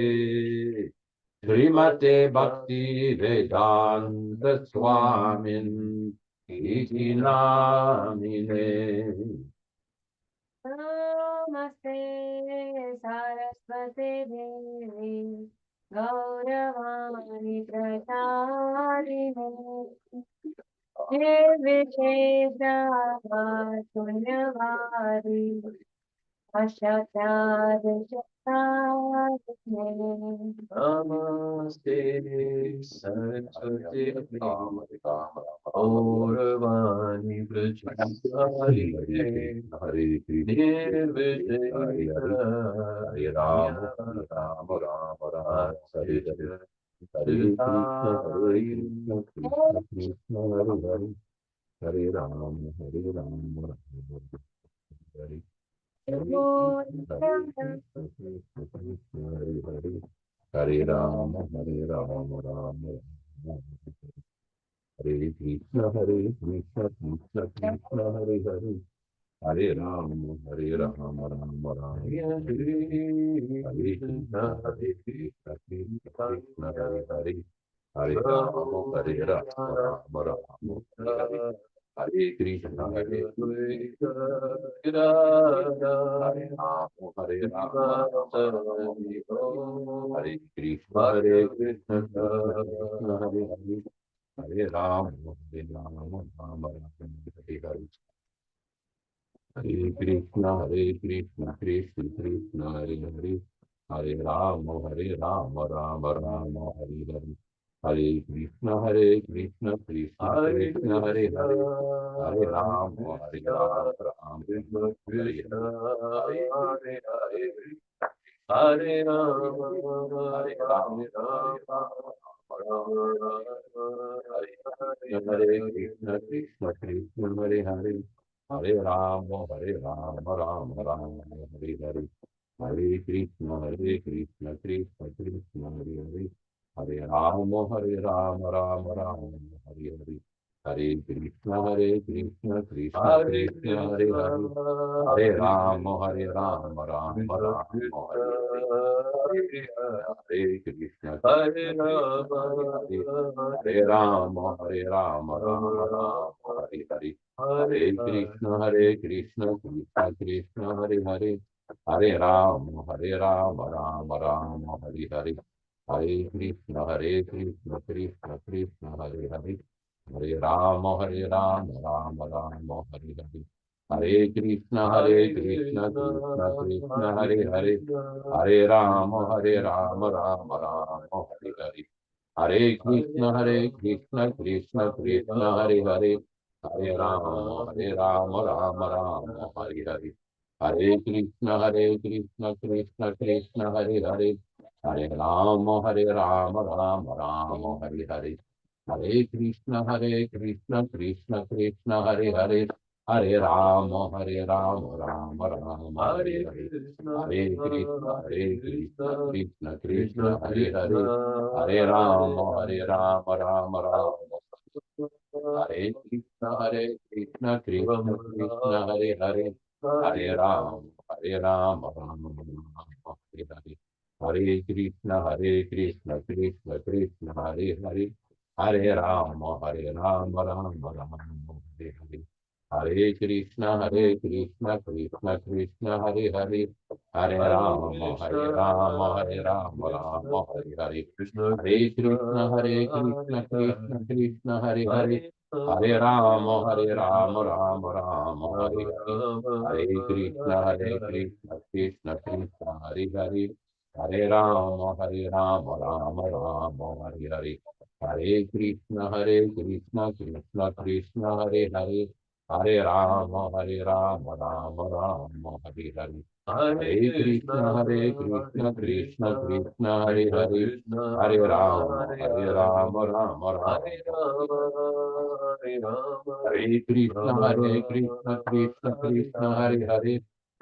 Srimate Bhaktivedanta Swami Prabhupāda Namaste Saraswati Devi Gauravani Prachārine Nirvishesha Punyavari Ashatyadishasane Namaste Saraswati Gauravani Prachārine Nirvishesha Hare Rama Rama Rama Rama Hare Hare Hare Krishna Krishna Hare Hare Hare Rama Hare Rama Rama Hare Hare Rama Hare Rama Rama Hare Krishna Krishna Krishna Hare Hare Hare Rama Hare Rama Rama Rama Hare Krishna Krishna Krishna Hare Hare Hare Rama Hare Rama Rama Hare Hare Krishna Hare Krishna Hare Rama Hare Rama Hare Krishna Hare Krishna Krishna Hare Hare Hare Rama Hare Rama Rama Hare Hare Hare Krishna Krishna Krishna Hare Hare Hare Rama Rama Rama Hare Hare Hare Krishna Krishna Krishna Hare Hare Hare Rama Rama Hare Hare Hare Rama Hare Rama Hare Krishna Krishna Krishna Hare Hare Hare Rama Rama Rama Hare Hare Hare Krishna Krishna Krishna Hare Hare Hare Rama Rama Rama Hare Hare Hare Krishna Krishna Krishna Hare Hare Hare Rama Rama Rama Hare Hare Krishna Hare Rama Rama Rama Hare Hare Hare Krishna Krishna Krishna Hare Hare Hare Rama Rama Rama Hare Hare Hare Krishna Krishna Krishna Hare Hare Hare Rama Rama Rama Hare Hare Hare Krishna Krishna Krishna Hare Hare Hare Rama Rama Rama Hare Hare Hare Krishna Krishna Krishna Hare Hare Hare Rama Rama Rama Hare Hare Hare Krishna Krishna Krishna Hare Hare Hare Rama Rama Rama Hare Hare Hare Krishna Krishna Krishna Hare Hare Hare Rama Rama Rama Hare Hare Hare Krishna Krishna Krishna Hare Hare Hare Rama Rama Rama Hare Krishna Krishna Krishna Hare Hare Hare Rama Rama Rama Hare Hare Hare Krishna Krishna Krishna Hare Hare Hare Rama Rama Rama Hare Hare Hare Krishna Krishna Krishna Hare Hare Hare Rama Rama Rama Hare Hare Hare Krishna Krishna Krishna Hare Hare Hare Rama Rama Rama Hare Hare Hare Krishna Krishna Krishna Hare Hare Hare Rama Rama Rama Hare Hare Hare Krishna Krishna Krishna Hare Hare Hare Rama, Rama Rama, Hare Hare. Hare Krishna, Krishna Krishna, Hare Hare. Hare Rama, Rama Rama. Hare Krishna, Krishna Krishna, Hare Hare.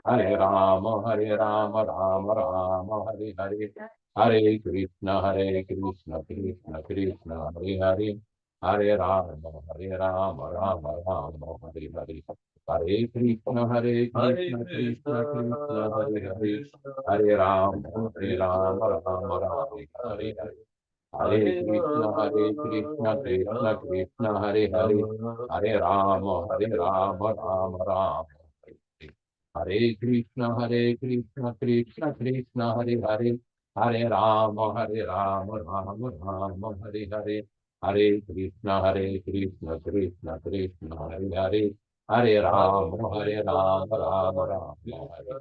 Hare Rama, Rama Rama, Hare Hare. Hare Krishna, Krishna Krishna, Hare Hare. Hare Rama, Rama Rama, Hare Hare. Hare Krishna, Krishna Krishna, Hare Hare. Hare Rama, Rama Rama, Hare Hare. Hare Krishna, Krishna Krishna, Hare Hare. Hare Rama, Rama Rama, Hare Hare. Hare Krishna, Krishna Krishna, Hare Hare. Hare Rama, Rama Rama, Hare Hare. Hare Krishna, Krishna Krishna, Hare Hare. Hare Rama, Rama Rama, Hare Hare.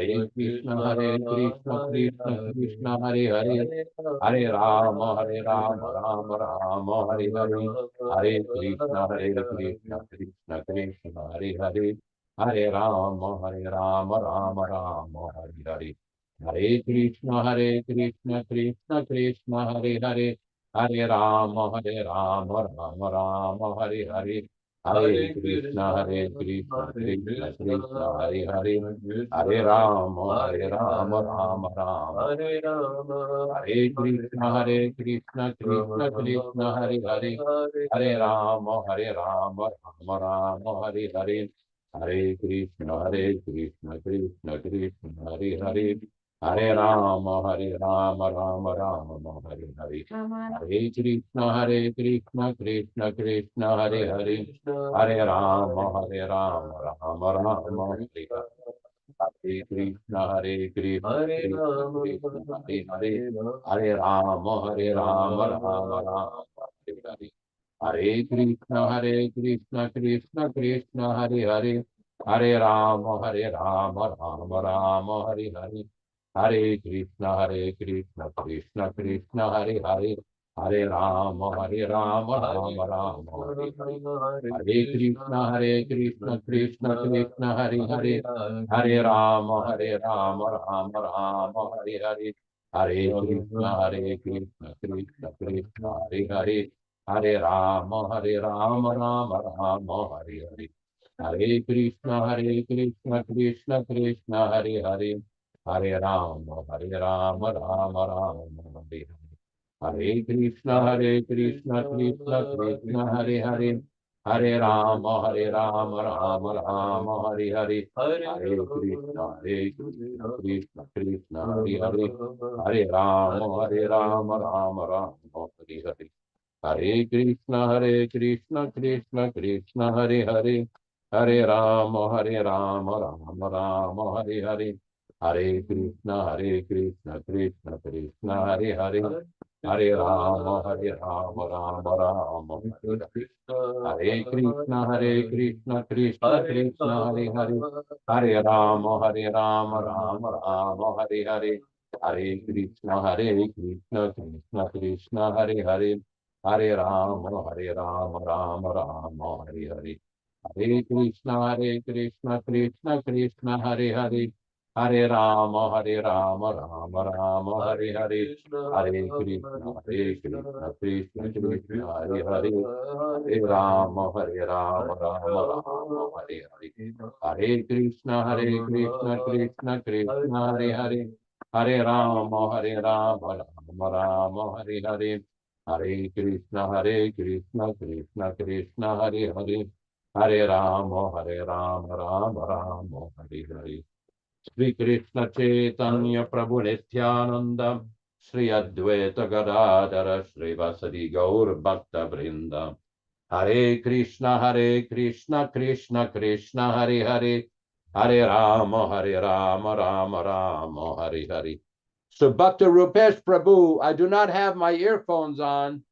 Hare Krishna, Krishna Krishna, Hare Hare. Hare Rama, Rama Rama, Hare Hare. Hare Krishna, Krishna Krishna, Hare Hare. Hare Rama, Rama Rama, Hare Hare. Hare Krishna, Krishna Krishna, Hare Hare. Hare Rama, Rama Rama, Hare Hare. Hare Krishna, Krishna Krishna, Hare Hare. Hare Rama, Rama Rama, Hare Krishna, Krishna Krishna, Hare Hare. Hare Rama, Rama Rama, Hare Hare. Hare Krishna, Krishna Krishna, Hare Hare. Hare Rama, Rama Rama, Hare Hare. Hare Krishna, Krishna Krishna, Hare Hare. Hare Rama, Rama Rama, Hare Hare. Hare Krishna, Krishna Krishna, Hare Hare. Hare Rama, Rama Rama, Hare Hare. Hare Krishna, Krishna Krishna, Hare Hare. Hare Rama, Rama Rama, Hare Hare. Hare Krishna, Krishna Krishna, Hare Hare. Hare Rama, Rama Rama, Hare Hare. Hare Krishna, Krishna Krishna, Hare Hare. Hare Rama, Rama Rama, Hare Hare. Hare Krishna, Krishna Krishna, Hare Hare. Hare Rama, Rama Rama, Hare Hare. Hare Krishna, Krishna Krishna, Hare Hare. Hare Rama, Rama Rama, Hare Hare. Hare Krishna, Krishna Krishna, Hare Hare. Hare Rama, Rama Rama, Hare Hare. Hare Krishna, Krishna Krishna, Hare Hare. Hare Rama, Rama Rama, Hare Hare. Hare Krishna, Krishna Krishna, Hare Hare. Hare Rama, Rama Rama, Hare Hare. Hare Krishna, Krishna Krishna, Hare Hare. Hare Rama, Rama Rama, Hare Hare. Hare Krishna, Krishna Krishna, Hare Hare. Hare Rama, Rama Rama, Hare Hare. Hare Krishna, Krishna Krishna, Hare Hare. Hare Rama, Rama Rama, Hare Hare. Hare Krishna, Krishna Krishna, Hare Hare. Hare Rama, Rama Rama, Hare Hare. Hare Krishna, Krishna Krishna, Hare Hare. Hare Rama, Rama Rama, Hare Hare. Hare Krishna, Krishna Krishna, Hare Hare. Hare Rama, Rama Rama, Hare Hare. Hare Krishna, Krishna Krishna, Hare Hare. Hare Rama, Rama Rama, Hare Hare. Shri Krishna Chaitanya Prabhu Nityananda, Shri Advaita Gadadara, Shri Vasadi Gaur Bhakta Vrinda. Hare Krishna, Krishna Krishna, Hare Hare. Hare Rama, Rama Rama, Hare Hare. So Bhakta Rupesh Prabhu, I do not have my earphones on.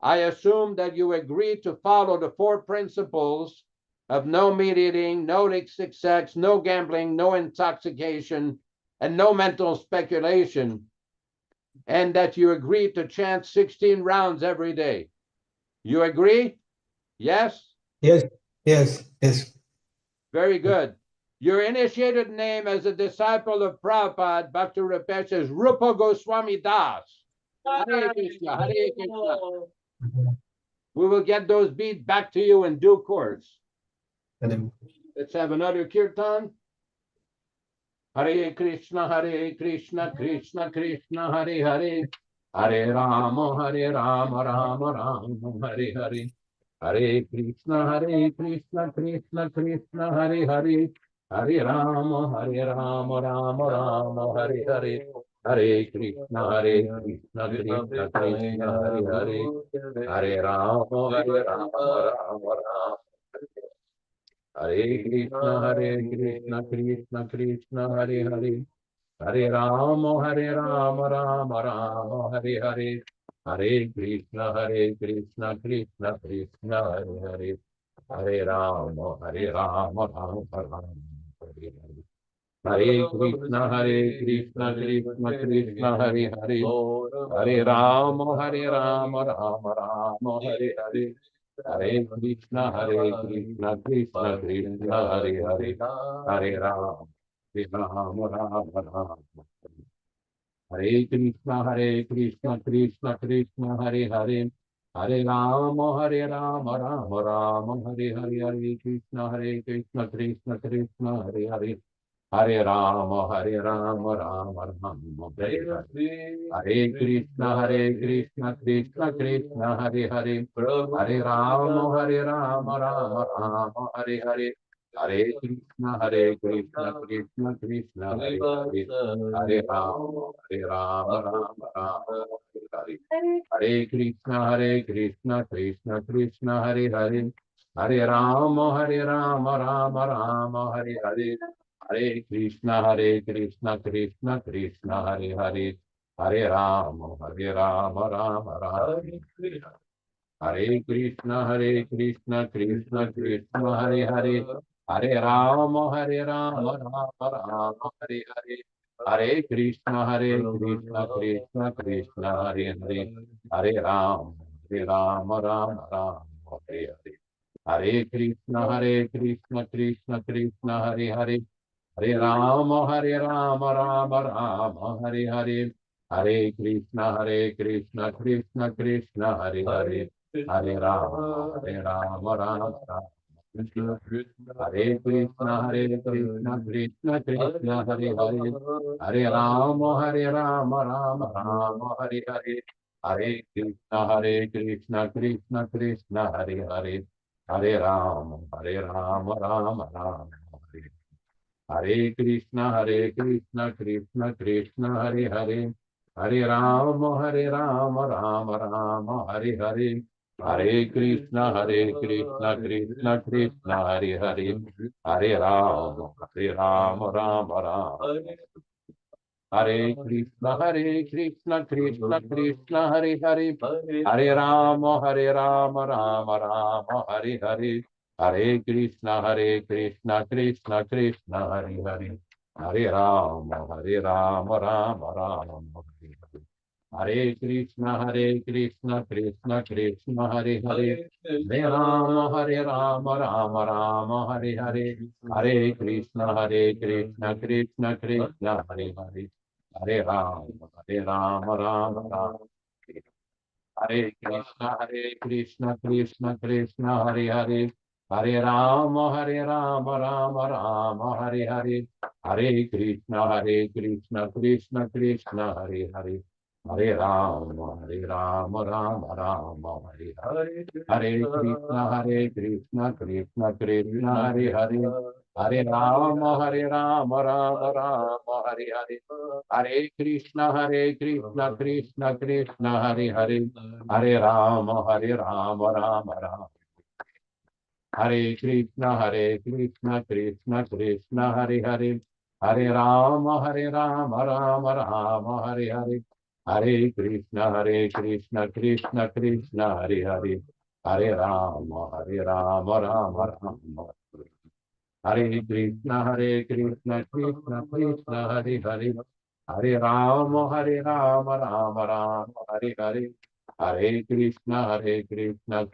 I assume that you agree to follow the 4 principles of no meat eating, no illicit sex, no gambling, no intoxication, and no mental speculation, and that you agree to chant 16 rounds every day. You agree? Yes? Yes. Yes, yes. Very good. Your initiated name as a disciple of Prabhupada, Bhakti Rapesh, is Rupa Goswami Das. Hare Krishna, Hare Krishna. We will get those beads back to you in due course. Let's have another kirtan. Hare Krishna, Krishna Krishna, Hare Hare. Hare Rama, Rama Rama, Hare Hare. Hare Krishna, Krishna Krishna, Hare Hare. Hare Rama, Rama Rama, Hare Hare. Hare Krishna, Krishna Krishna, Hare Hare. Hare Rama, Rama Rama. Hare Krishna, Krishna Krishna, Hare Hare. Hare Rama, Rama Rama, Hare Hare. Hare Krishna, Krishna Krishna, Hare Hare. Hare Rama, Rama Rama, Hare Hare. Hare Krishna, Krishna Krishna, Hare Hare. Hare Rama, Rama Rama, Hare Hare. Hare Krishna, Krishna Krishna, Hare Hare. Hare Rama, Rama Rama. Hare Krishna, Krishna Krishna, Hare Hare. Hare Rama, Rama Rama, Hare Hare. Hare Krishna, Krishna Krishna, Hare Hare. Hare Rama, Rama Rama, Hare Hare. Hare Krishna, Krishna Krishna, Hare Hare. Hare Rama, Rama Rama, Hare Hare. Hare Krishna, Krishna Krishna, Hare Hare. Hare Rama, Rama Rama, Hare Hare. Hare Krishna, Krishna Krishna, Hare Hare. Hare Rama, Rama Rama, Hare Hare. Hare Krishna, Krishna Krishna, Hare Hare. Hare Rama, Rama Rama, Hare Hare. Hare Krishna, Krishna Krishna, Hare Hare. Hare Rama, Rama Rama, Hare Hare. Hare Krishna, Krishna Krishna, Hare Hare. Hare Rama, Rama Rama, Hare Hare. Hare Krishna, Krishna Krishna, Hare Hare. Hare Rama, Rama Rama, Hare Hare. Hare Krishna, Krishna Krishna, Hare Hare. Hare Rama, Rama Rama. Krishna Krishna, Hare Krishna, Krishna Krishna, Hare Hare. Hare Rama, Rama Rama, Hare Hare. Hare Krishna, Krishna Krishna, Hare Hare. Hare Rama, Rama Rama, Hare Hare Krishna, Krishna Krishna, Hare Hare. Hare Rama, Rama Rama, Hare Hare. Hare Krishna, Krishna Krishna, Hare Hare. Hare Rama, Rama Rama. Hare Krishna, Krishna Krishna, Hare Hare. Hare Rama, Rama Rama, Hare Hare. Hare Krishna, Krishna Krishna, Hare Hare. Hare Rama, Rama Rama, Hare Hare. Hare Krishna, Krishna Krishna, Hare Hare. Hare Rama, Rama Rama, Hare Hare. Hare Krishna, Krishna Krishna, Hare Hare. Hare Rama, Rama Rama. Hare Krishna, Krishna Krishna, Hare Hare. Hare Rama, Rama Rama, Hare Hare. Hare Krishna, Krishna Krishna, Hare Hare. Hare Rama, Rama Rama, Hare Hare. Hare Krishna, Krishna Krishna, Hare Hare. Hare Rama, Rama Rama, Hare Hare. Hare Krishna, Krishna Krishna, Hare Hare. Hare Rama, Rama Rama. Hare Krishna, Krishna Krishna, Hare Hare. Hare Rama, Rama Rama, Hare Hare. Hare Krishna, Krishna Krishna, Hare Hare. Hare Rama, Rama Rama. Hare Krishna, Krishna Krishna, Hare Hare. Hare Rama, Rama Rama, Hare Hare. Hare Krishna, Krishna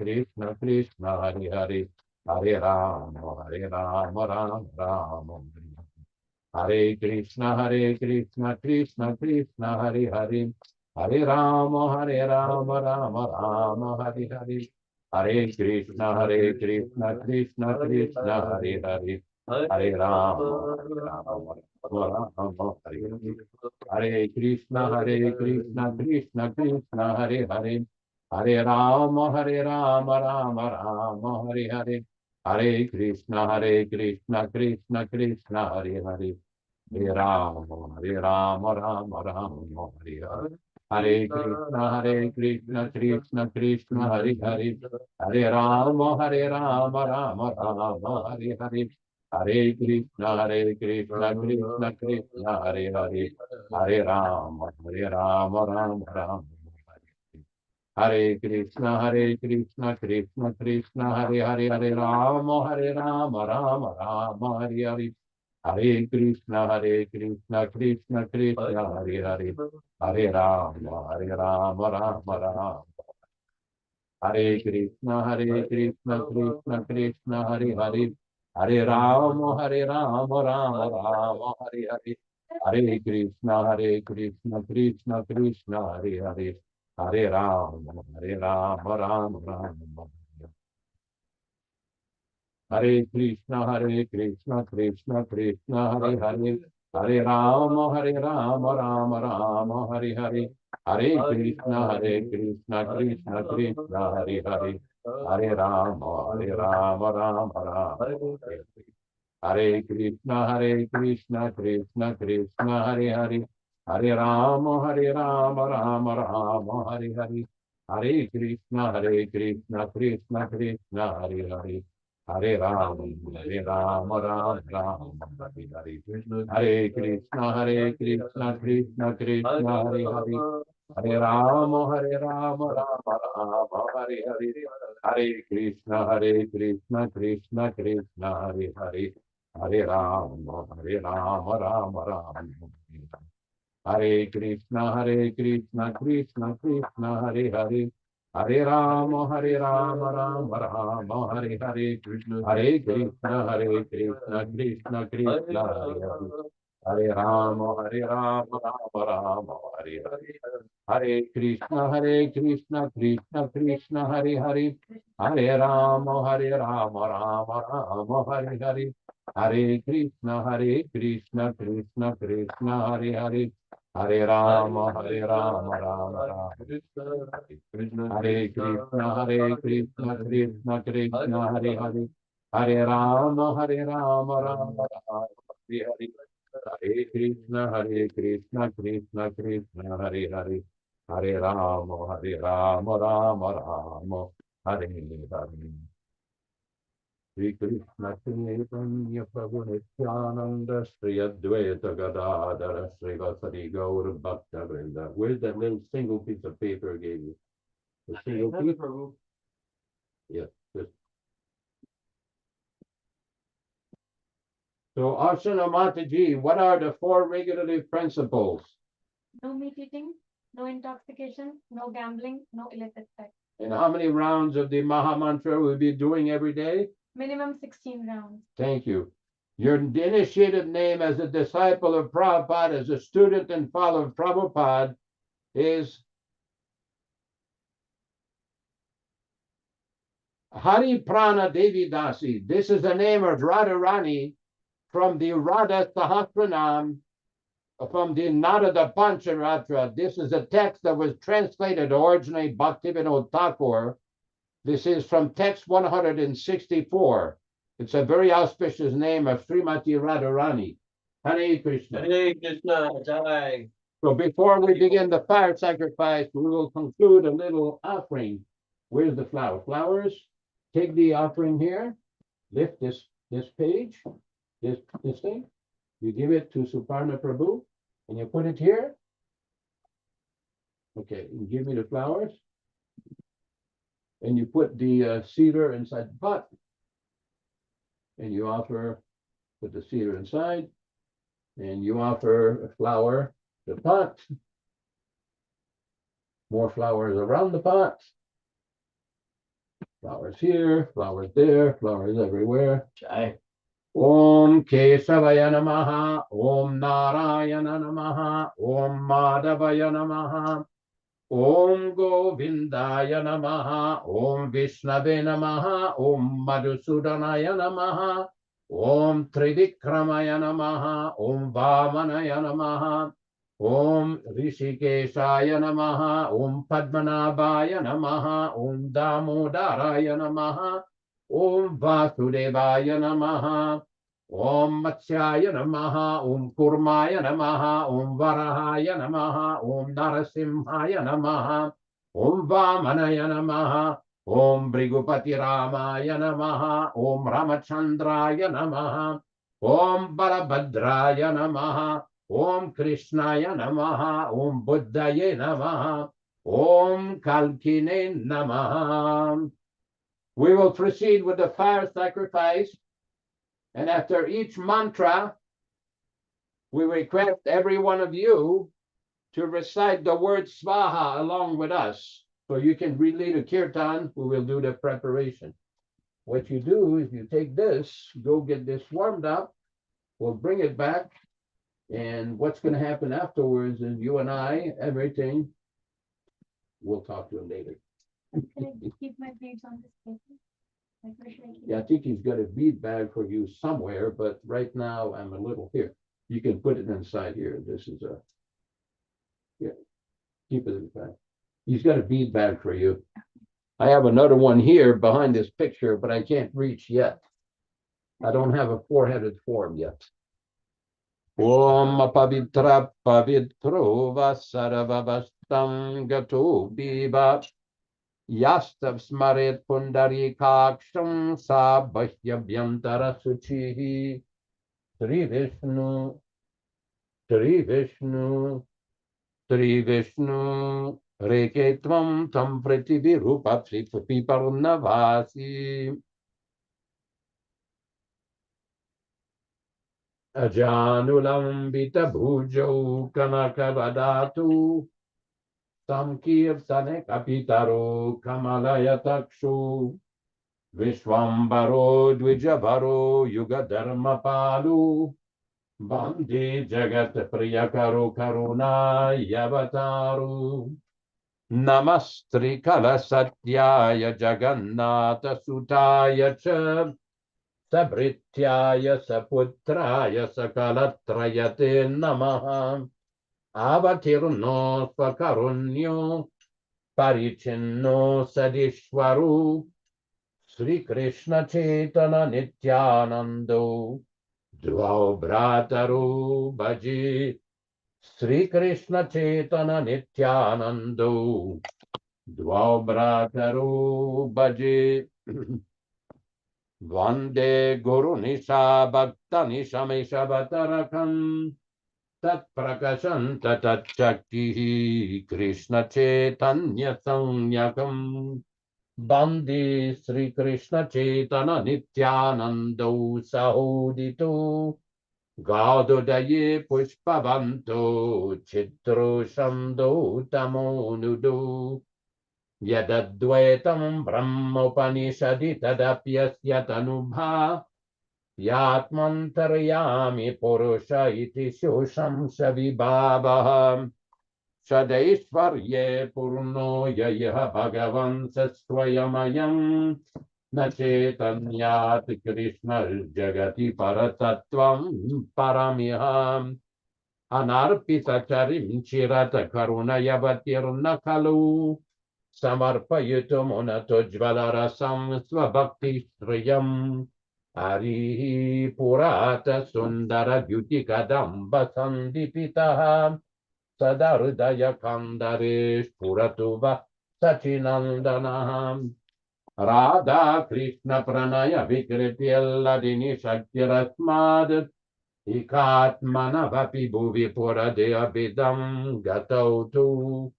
Krishna, Hare Hare. Hare Rama, Hare Rama, Rama Rama. Hare Krishna, Krishna Krishna, Hare Hare. Hare Rama, Rama Rama, Hare Hare. Hare Krishna, Krishna Krishna, Hare Hare. Hare Rama, Rama Rama, Hare Hare. Hare Krishna, Krishna Krishna, Hare Hare. Hare Rama, Rama Rama, Hare Hare. Hare Krishna, Krishna Krishna, Hare Hare. Hare Rama, Rama Rama, Hare Hare. Hare Krishna, Krishna Krishna, Hare Hare. Hare Rama, Rama Rama, Hare Hare. Hare Krishna, Krishna Krishna, Hare Hare. Hare Rama, Rama Rama, Hare Krishna, Krishna Krishna, Hare Hare. Hare Rama, Rama Rama, Hare Hare. Hare Krishna, Krishna Krishna, Hare Hare. Hare Rama, Rama Rama. Hare Krishna, Krishna Krishna, Hare Hare. Hare Rama, Rama Rama, Hare Hare. Hare Krishna, Krishna Krishna, Hare Hare. Hare Rama, Rama Rama. Hare Krishna, Krishna Krishna, Hare Hare. Hare Rama, Rama Rama, Hare Hare. Hare Krishna, Krishna Krishna, Hare Hare. Hare Rama, Rama Rama, Hare Hare. Hare Krishna, Krishna Krishna, Hare Hare. Hare Rama, Rama Rama, Hare Hare. Hare Krishna, Krishna Krishna, Hare Hare. Hare Rama, Rama Rama, Hare Hare. Hare Krishna, Krishna Krishna, Hare Hare. Hare Rama, Rama Rama, Hare Hare. Hare Krishna, Krishna Krishna, Hare Hare. Hare Rama, Rama Rama. Hare Krishna, Krishna Krishna, Hare Hare. Hare Rama, Rama Rama, Hare Hare. Hare Krishna, Krishna Krishna, Hare Hare. Hare Rama, Rama Rama, Hare Hare. Hare Krishna, Krishna Krishna, Hare Hare. Hare Rama, Rama Rama, Hare Hare. Hare Krishna, Krishna Krishna, Hare Hare. Hare Rama, Rama Rama, Hare Krishna, Krishna Krishna, Hare Hare. Hare Rama, Rama Rama, Hare Hare. Hare Krishna, Krishna Krishna, Hare Hare. Hare Rama, Rama Rama, Hare Hare. Shri Krishna Chaitanya Prabhu Nityananda Shri Advaita Gadadhara Shri Vasari Gaur Bhakta Vrinda. Where's that little single piece of paper I gave you? The single piece? Yes. So Asana Mataji, what are the four regulative principles? No meat eating, no intoxication, no gambling, no illicit sex. And how many rounds of the Maha Mantra will be doing every day? Minimum 16 rounds. Thank you. Your initiated name as a disciple of Prabhupada, as a student and follower of Prabhupada, is Hari Prana Devi Dasi. This is the name of Radharani from the Radha Sahasranam, from the Narada Pancharatra. This is a text that was translated originally Bhaktivedanta Thakur. This is from text 164. It's a very auspicious name of Srimati Radharani. Hare Krishna. Hare Krishna, Jai. So before we begin the fire sacrifice, we will conclude a little offering. Where's the flower? Flowers? Take the offering here. Lift this page, this thing. You give it to Suparna Prabhu, and you put it here. Okay, you give me the flowers. And you put the cedar inside the pot. And you offer, put the cedar inside. And you offer a flower to the pot. More flowers around the pot. Flowers here, flowers there, flowers everywhere. Jai. Om Kesavaya Namaha, Om Narayana Namaha, Om Madhavaya Namaha, Om Govindaya Namaha, Om Vishnave Namaha, Om Madhusudanaya Namaha, Om Trivikramaya Namaha, Om Vamanaya Namaha, Om Rishikeshaya Namaha, Om Padmanabhaya Namaha, Om Damodaraya Namaha, Om Vasudevaya Namaha, Om Matsyaya Namaha, Om Kurmaya Namaha, Om Varahaya Namaha, Om Narasimhaya Namaha, Om Vamanaya Namaha, Om Brigupati Ramaya Namaha, Om Ramachandraya Namaha, Om Balabhadraya Namaha, Om Krishnaya Namaha, Om Buddhaye Namaha, Om Kalkine Namaha. We will proceed with the fire sacrifice, and after each mantra, we request every one of you to recite the word Svaha along with us. So you can lead a kirtan, we will do the preparation. What you do is you take this, go get this warmed up, we'll bring it back, and what's going to happen afterwards is you and I, everything, we'll talk to him later. Can I keep my beads on this paper? Like, where should I keep Yeah, I think he's got a bead bag for you somewhere, but right now I'm a little here. You can put it inside here. This is a, yeah, keep it inside. He's got a bead bag for you. I have another one here behind this picture, but I can't reach yet. I don't have a four-headed form yet. Om apavitra pavitro vasarvavastam gato biva yastav smaret pundarikaksham sa bahyabhyantara suchihi Sri Vishnu, Sri Vishnu, Sri Vishnu, Reketvam tam prativirupa piparnavasi. Ajanulambita bhujau kanakavadatu samkirtane kapitaro kamalaya Vishwambaro dvijavaro yuga palu Bandi jagat priyakaru karuna yavataru Namastri kala satyaya jagannatha sutaya cha Sabrityaya saputraya sakalatrayate namaha Avatirno svakarunyo parichinno sadishwaru Sri Krishna Chaitanya Nityanando Dvau Brataru Bhaji Sri Krishna Chaitanya Nityanando Dvau Brataru Bhaji Vande Guru Nisha Bhakta Nishamesha Bhatarakam Tat Prakashanta Tat Shakti Krishna Chaitanya Sanyakam Bandi Sri Krishna Chaitanya Nityanando Sahodito Gaudodaye Pushpavanto Chitro Shamdo Tamonudo Yadadvaitam Brahmopanishadi Tadapyasya Tanubha Yatmantaryami Purusha Iti Shosham Savibhavaha Shadaishvarye Purno Yaya Bhagavan Saswayamayam Nachetanyat Krishna Jagati Paratatvam Paramiham Anarpita Charim Chirata Karuna Yavatirna Kalu Samarpayitum Unato Jvalarasam Svabhakti Shriyam Ari Purata Sundara Beauty Kadamba Sandipitaha Sadardaya Kandaresh Puratuva Sachinandanaham Radha Krishna Pranaya Vikriti Alladini Shaktirasmad Ikatmana Vapi Bhuvi Puradea Vidam Gatautu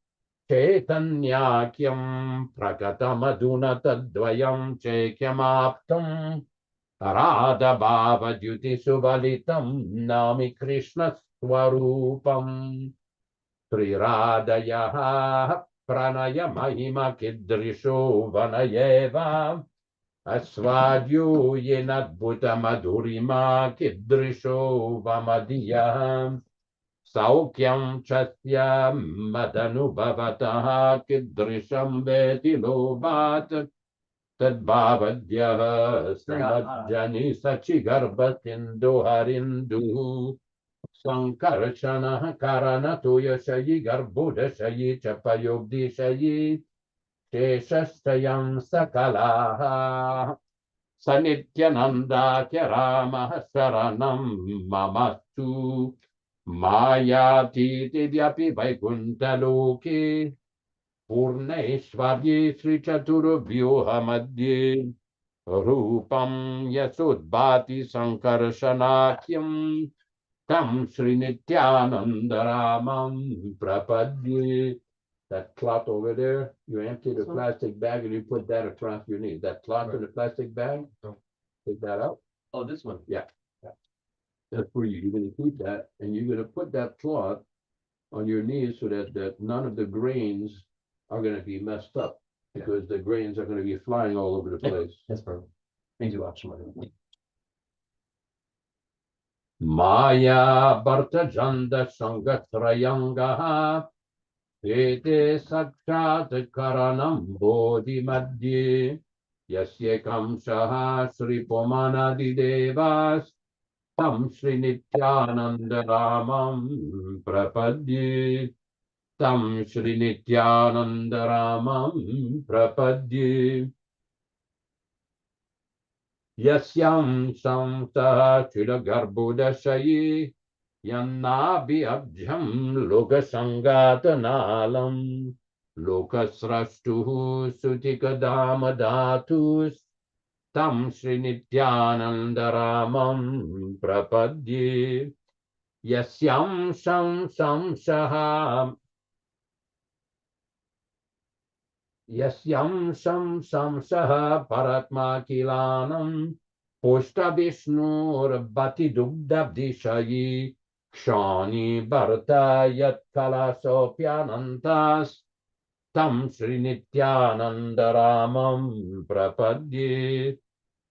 Chaitanyakyam Prakatamaduna Tadvayam Chekyamaptam Radha Bhava Dyuti Subalitam Nami Krishna Swarupam Sri Radhayaha pranayamahima kidrisho vanayeva asvadyo yenadbhuta madhurima kidrisho vamadiyam saukyam chasya madanubhavataha kidrisham vetilobat tadbhavadyah samajjani sachigarbha sindhu harindu sankarshana karanato yashayi garbhodashayi chapayogdishayi sheshastayam sakalaha sanityananda kyaramah saranam mamastu mayatiti vyapi vaikuntaloke purneshvarye sri chaturvyoha madhye rupam yasodbhati sankarshanakyam tam Sri Nityananda Ramam Prapadye. That cloth over there, you empty the plastic bag and you put that across your knee. That cloth in the plastic bag, take that out. Oh, this one. Yeah. That's for you. You're going to keep that and you're going to put that cloth on your knees so that none of the grains are going to be messed up because the grains are going to be flying all over the place. That's perfect. Thank you, Lakshmana. Maya Bharta Janda Sangatrayangaha Ete Sakshat Karanam Bodhi Madhye Yasye Kamshaha Sri Pomanadi Devas Tam Sri Nityananda Ramam Prapadye Tam Sri Nityananda Ramam Prapadye Yasyam samsaha chila garbhodashayi yannabi abjam lokasangatanalam lokasrastuhu sutikadamadatus tam Sri Nityananda Ramam Prapadye Yasyam samsaha Yasyam samsaha paratma kilanam poshta vishnur bhati dugdabdishayi kshani bharta yat kalasopyanantas tam Sri Nityananda Ramam Prapadye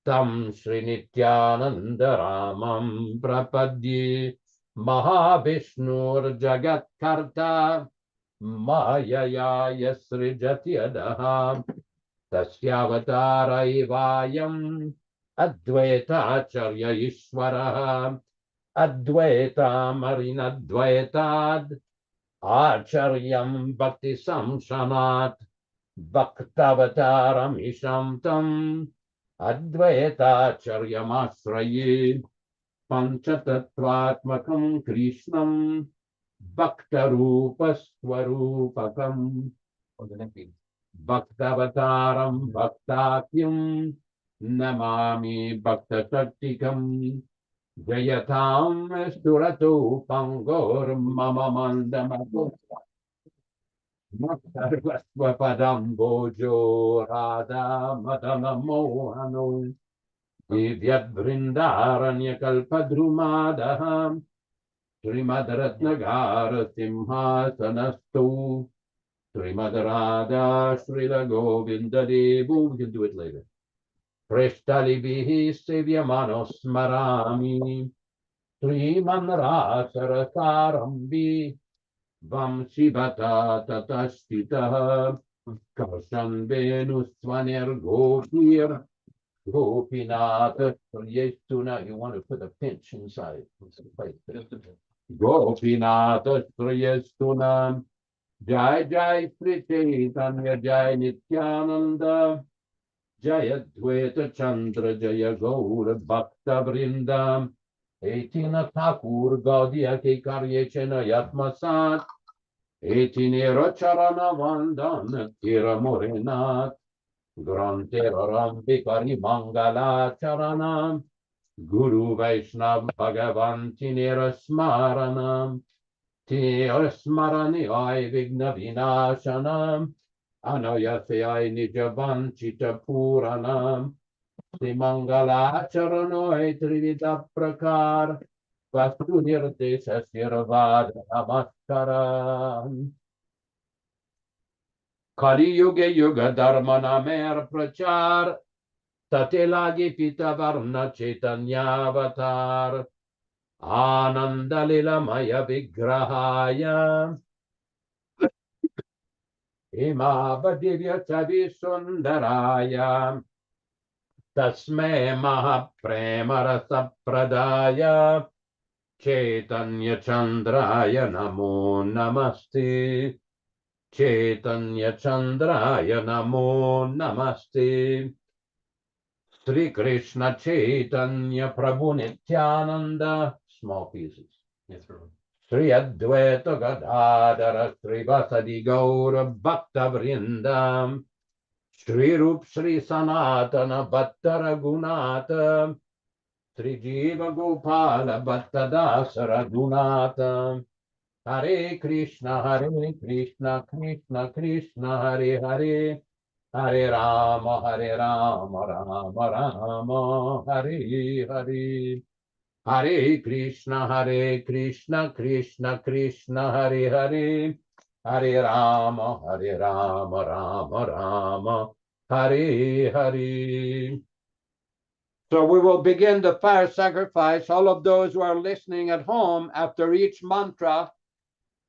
tam Sri Nityananda Ramam Prapadye Mahavishnur Jagat Karta Mayaya Yasrijati Adaha Tasyavatara Ivayam Advaita Acharya Ishvaraha Advaita Marinadvaitad Acharyam Bhakti Samshanat Bhaktavataram Ishamtam Advaita Acharyamasraye Panchatattvatmakam Krishnam Bhaktarupaswarupakam Bhaktavataram Bhaktakyam Namami Bhaktasaktikam Jayatam Sturato Pangor Mama Mandamato Maktarvasvapadam Bojo Radha Madana Mohano Divyad Vrindaranya Kalpadrumadaham Srimad Ratnagara Simhasanastu Srimad Radha Srila Govinda Devu. We can do it later. Prestalibihi Sevyamanos Marami Sriman Rasarakarambi Vamsivata Tatastitaha Karshan Venuswaner Gopir Gopinath Yestuna. You want to put a pinch inside. Gopinath Yestuna Jai Jai Sri Chaitanya Jai Nityananda Jaya Dvaita Chandra Jaya Gaur Bhakta Vrindam Etina Thakur Gaudiya Ke Karye Chena Yatmasat Etinero Charana Vandan Tira Morenat Grantera Rambikari Mangala Charanam Guru Vaishnav Bhagavan Tinera Smaranam Tinera Smarani Ai Vigna Vinashanam Anayasayai Nijavan Chita Puranam Simangala Charanoi Trivita Prakar Vastu Nirdesha Sirvada Namaskaram. Kali Yuga Yuga Dharma Namer Prachar Tatilagi Pita Varna Chaitanya Avatar Anandalila Maya Vigrahaya Imabadivya Chavi Sundaraya Tasme Mahaprema Pradaya Chaitanya Chandraya Namo Namaste Chaitanya Chandraya Namo Namaste Sri Krishna Chaitanya Prabhu Nityananda, small pieces. Yes, sir. Sri Advaita Gadadara Sri Vasadi Gaura Bhakta Vrindam Sri Rup Sri Sanatana Bhattara Gunata Sri Jiva Gopala Bhatta Dasa Raghunata Hare Krishna Krishna Krishna Hare Hare Hare Rama Rama Rama Hare Hare Hare Krishna Krishna Krishna Hare Hare Hare Rama Rama Rama Hare Hare. So we will begin the fire sacrifice. All of those who are listening at home, after each mantra,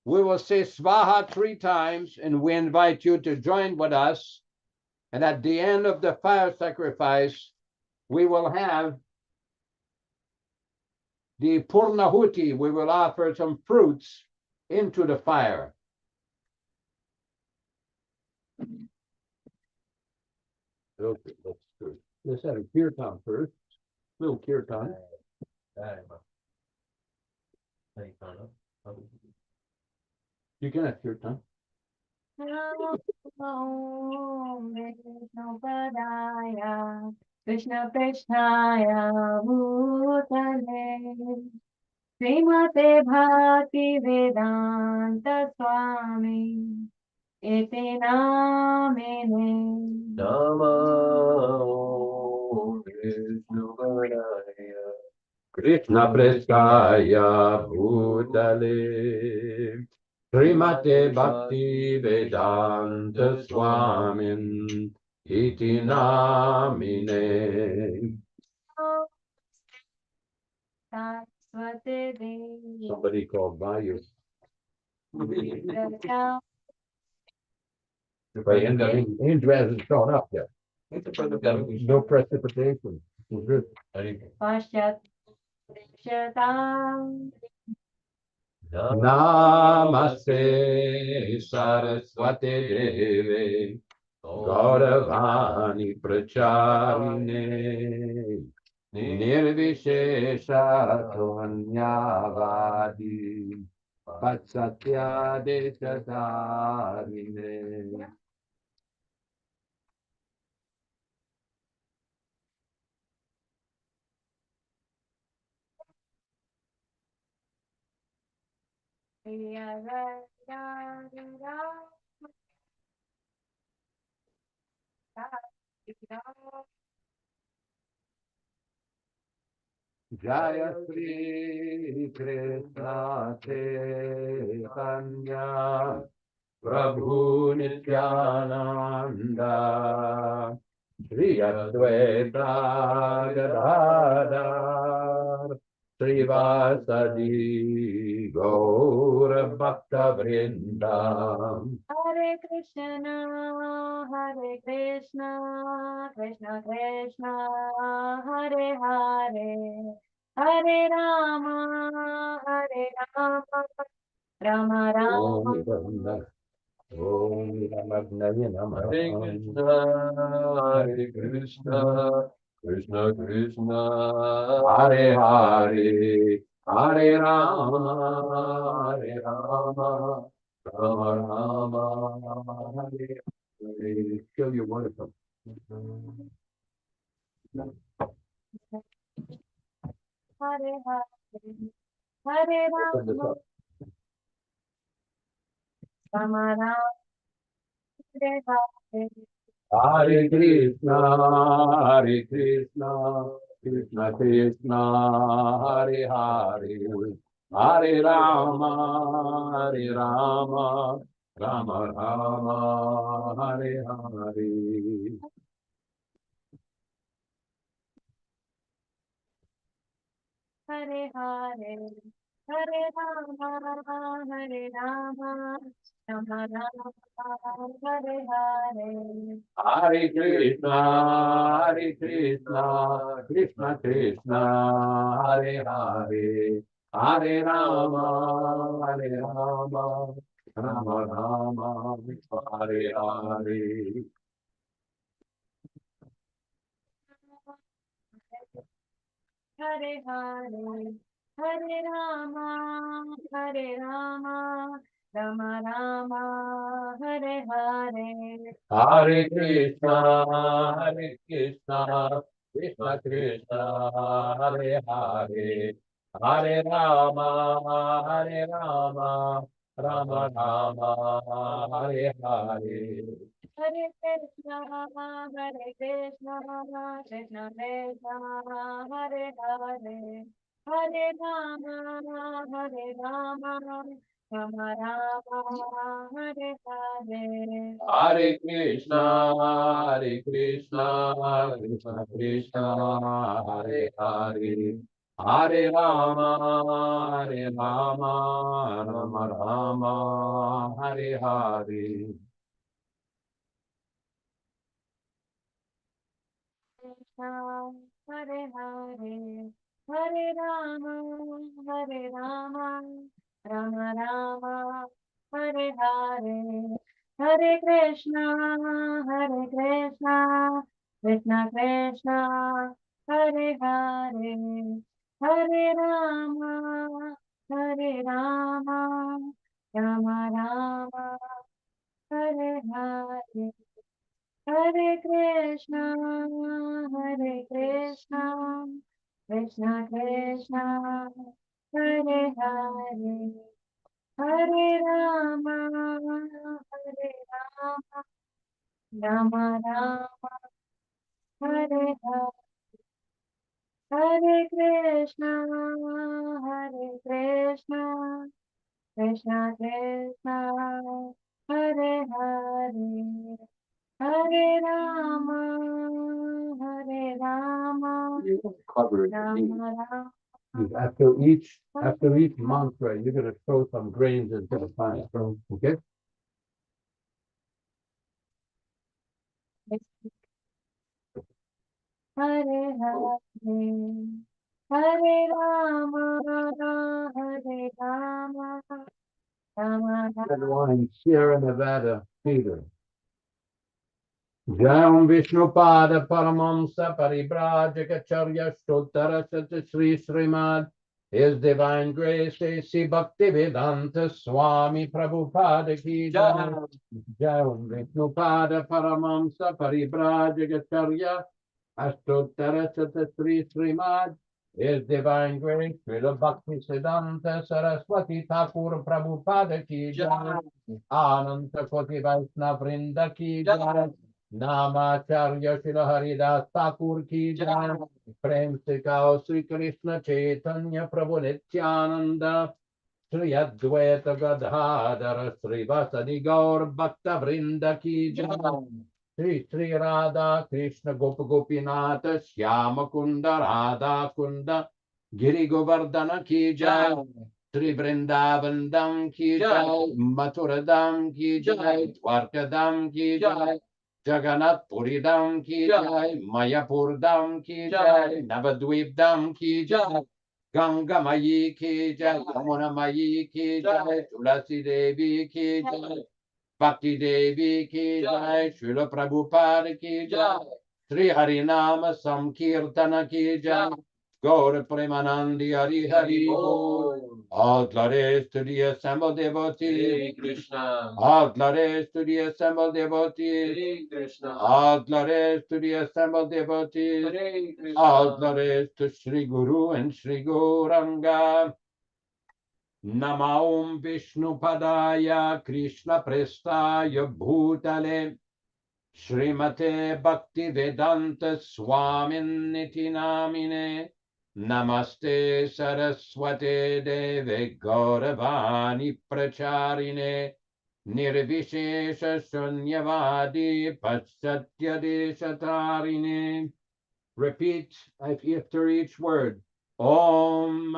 we will say Svaha 3 times, and we invite you to join with us. And at the end of the fire sacrifice, we will have the Purnahuti. We will offer some fruits into the fire. Okay, let's do it. Let's have a kirtan first. Little kirtan. You can have kirtan. Om Vishnu Padaya Krishna Krishnaya Bhutale Srimate Bhaktivedanta Swami Iti Namine Namo Vishnu Padaya Krishna Preskaya Bhutale Srimate Bhaktivedanta Swami Iti Namine. Saraswati Devi Somebody called by you. If I end up, Andrew hasn't shown up yet. No precipitation. We're good. Pashat Shatam Namaste Saraswati Devi Gauravani Pracharine Nirvishesha Sunyavadi Patsatya Deshatarine. Jaya Sri Krishna Chaitanya Prabhu Nityananda Sri Advaita Gadadhar Sri Vasadi Gaura Bhakta Vrindam. Hare Krishna Krishna Krishna Hare Hare Hare Rama Rama Rama Om Namagnaya Namaha. Hare Krishna Krishna Krishna Hare Hare Hare Rama Rama Rama Hare Hare. Kill your one of them. Hare Hare Send this Rama up. Rama Rama Hare Hare Hare Krishna Krishna Krishna Hare Hare Hare Rama Rama Rama, Hare Hare. Hare Hare, Hare Rama, Hare Rama, Rama Rama, Hare Hare. Hare Krishna, Hare Krishna, Krishna Krishna, Hare Hare, Hare Rama, Hare Rama, Rama Rama, Hare Hare. Hare Hare, Hare Rama, Hare Rama, Rama Rama, Hare Hare. Hare Krishna, Hare Krishna, Krishna Krishna, Hare Hare, Hare Rama, Hare Rama, Rama Rama, Hare Hare. Hare Krishna, Hare Krishna, Krishna Krishna, Hare Hare. Hare Rama, Hare Rama, Rama Rama, Hare Hare. Hare Krishna, Hare Krishna, Krishna Krishna, Hare Hare, Hare Rama, Hare Rama, Rama Rama, Hare Hare. Krishna, Hare Hare, Hare Rama, Hare Rama, Rama Rama, Hare Hare. Hare Krishna, Hare Krishna, Krishna Krishna, Hare Hare. Hare Rama, Hare Rama, Rama Rama, Hare Hare. Hare Krishna, Hare Krishna, Krishna Krishna, Hare Hare, Hare Rama, Hare Rama, Rama Rama, Hare Hare. Hare Krishna, Hare Krishna, Krishna Krishna, Hare Hare. Hare Rama, Hare Rama, Cover it. Rama Rama. After each mantra, you're going to throw some grains into the fire. Okay? Hare Hare, Hare Rama, Hare Rama, Rama Rama. Everyone in Sierra Nevada, Peter. Jayam Vishnupada Paramamsa Paribrajaka Stottara Sata Sri Srimad His Divine Grace A.C. Bhaktivedanta Swami Prabhupāda ki jai. Jayam Vishnupada Paramamsa Paribrajaka Stottara Sata Sri Srimad His Divine Grace Srila Bhaktivedanta Saraswati Thakur Prabhupada ki jai. Ananta Koti Vaishnava Vrinda ki jai. नामाचार्य Shri Haridas Thakur की जय प्रेम से कहो श्री कृष्ण चैतन्य प्रभु नित्यानंद श्री अद्वैत गदाधर श्रीवासदि गौर भक्त वृंद की जय श्री श्री राधा कृष्ण गोप गोपीनाथ श्याम कुंद राधा कुंद गिरि गोवर्धन की जय श्री वृंदावन धाम की जय मथुरा धाम की जय द्वारका धाम की जय Jagannath Puri Dham ki jai, Mayapur Dham ki jai, Navadvip Dham ki jai, Ganga Mayi ki jai, Yamuna Mayi ki jai, Tulasi Devi ki jai, Bhakti Devi ki jai, Srila Prabhupada ki jai, Sri Harinama Sankirtana ki jai, Gaur Premanandi Hari Hari Bol. All glories to the assembled devotees. Hare Krishna. All glories to the assembled devotees. Hare Krishna. All glories to the assembled devotees. Hare Krishna. All glories to Sri Guru and Sri Gauranga. Namaum Vishnu Padaya Krishna Prestaya Bhutale Srimate Bhaktivedanta Swami Niti Namine Namaste Saraswate Deve Gauravani Pracharine Nirvishesha Shunyavadi Pachatyadeshatarine. Repeat after each word. Om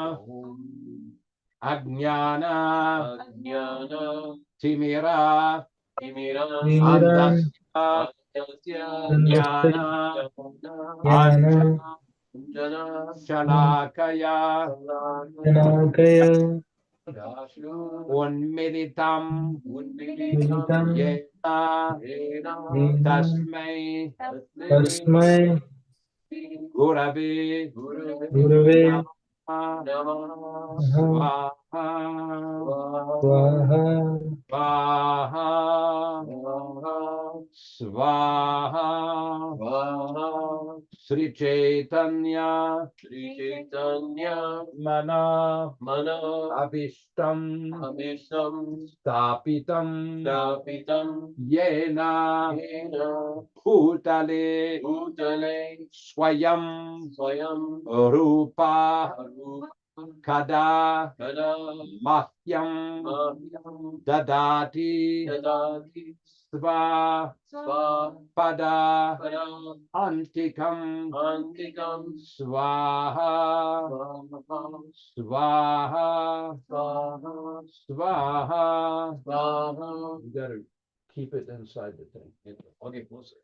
Ajnana Ajnana Timira Timiram Nimiram Andasya Andasya Jnana Jnana Jana Shalakaya Janakaya Unmilitam Militam Yena Yena Tasmai Tasmai Gurave Gurave Namaha Namaha Swaha Swaha Swaha Swaha Sri Chaitanya Sri Chaitanya Mana Mana Abhishtam Abhisham Stapitam Dapitam Yena Yena Bhutale Bhutale Swayam Swayam Rupa Arupa Kada Kada Mahyam Mahyam Dadati Dadati Sva Sva Pada Pada Antikam Antikam Swaha Swaha Swaha Swaha Swaha. Swaha. You gotta keep it inside the thing. Okay, closer.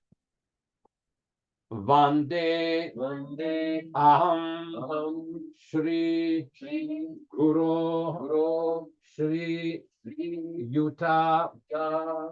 Vande Vande Aham Aham Shri Shri Guru Guru Shri Shri Yuta Ya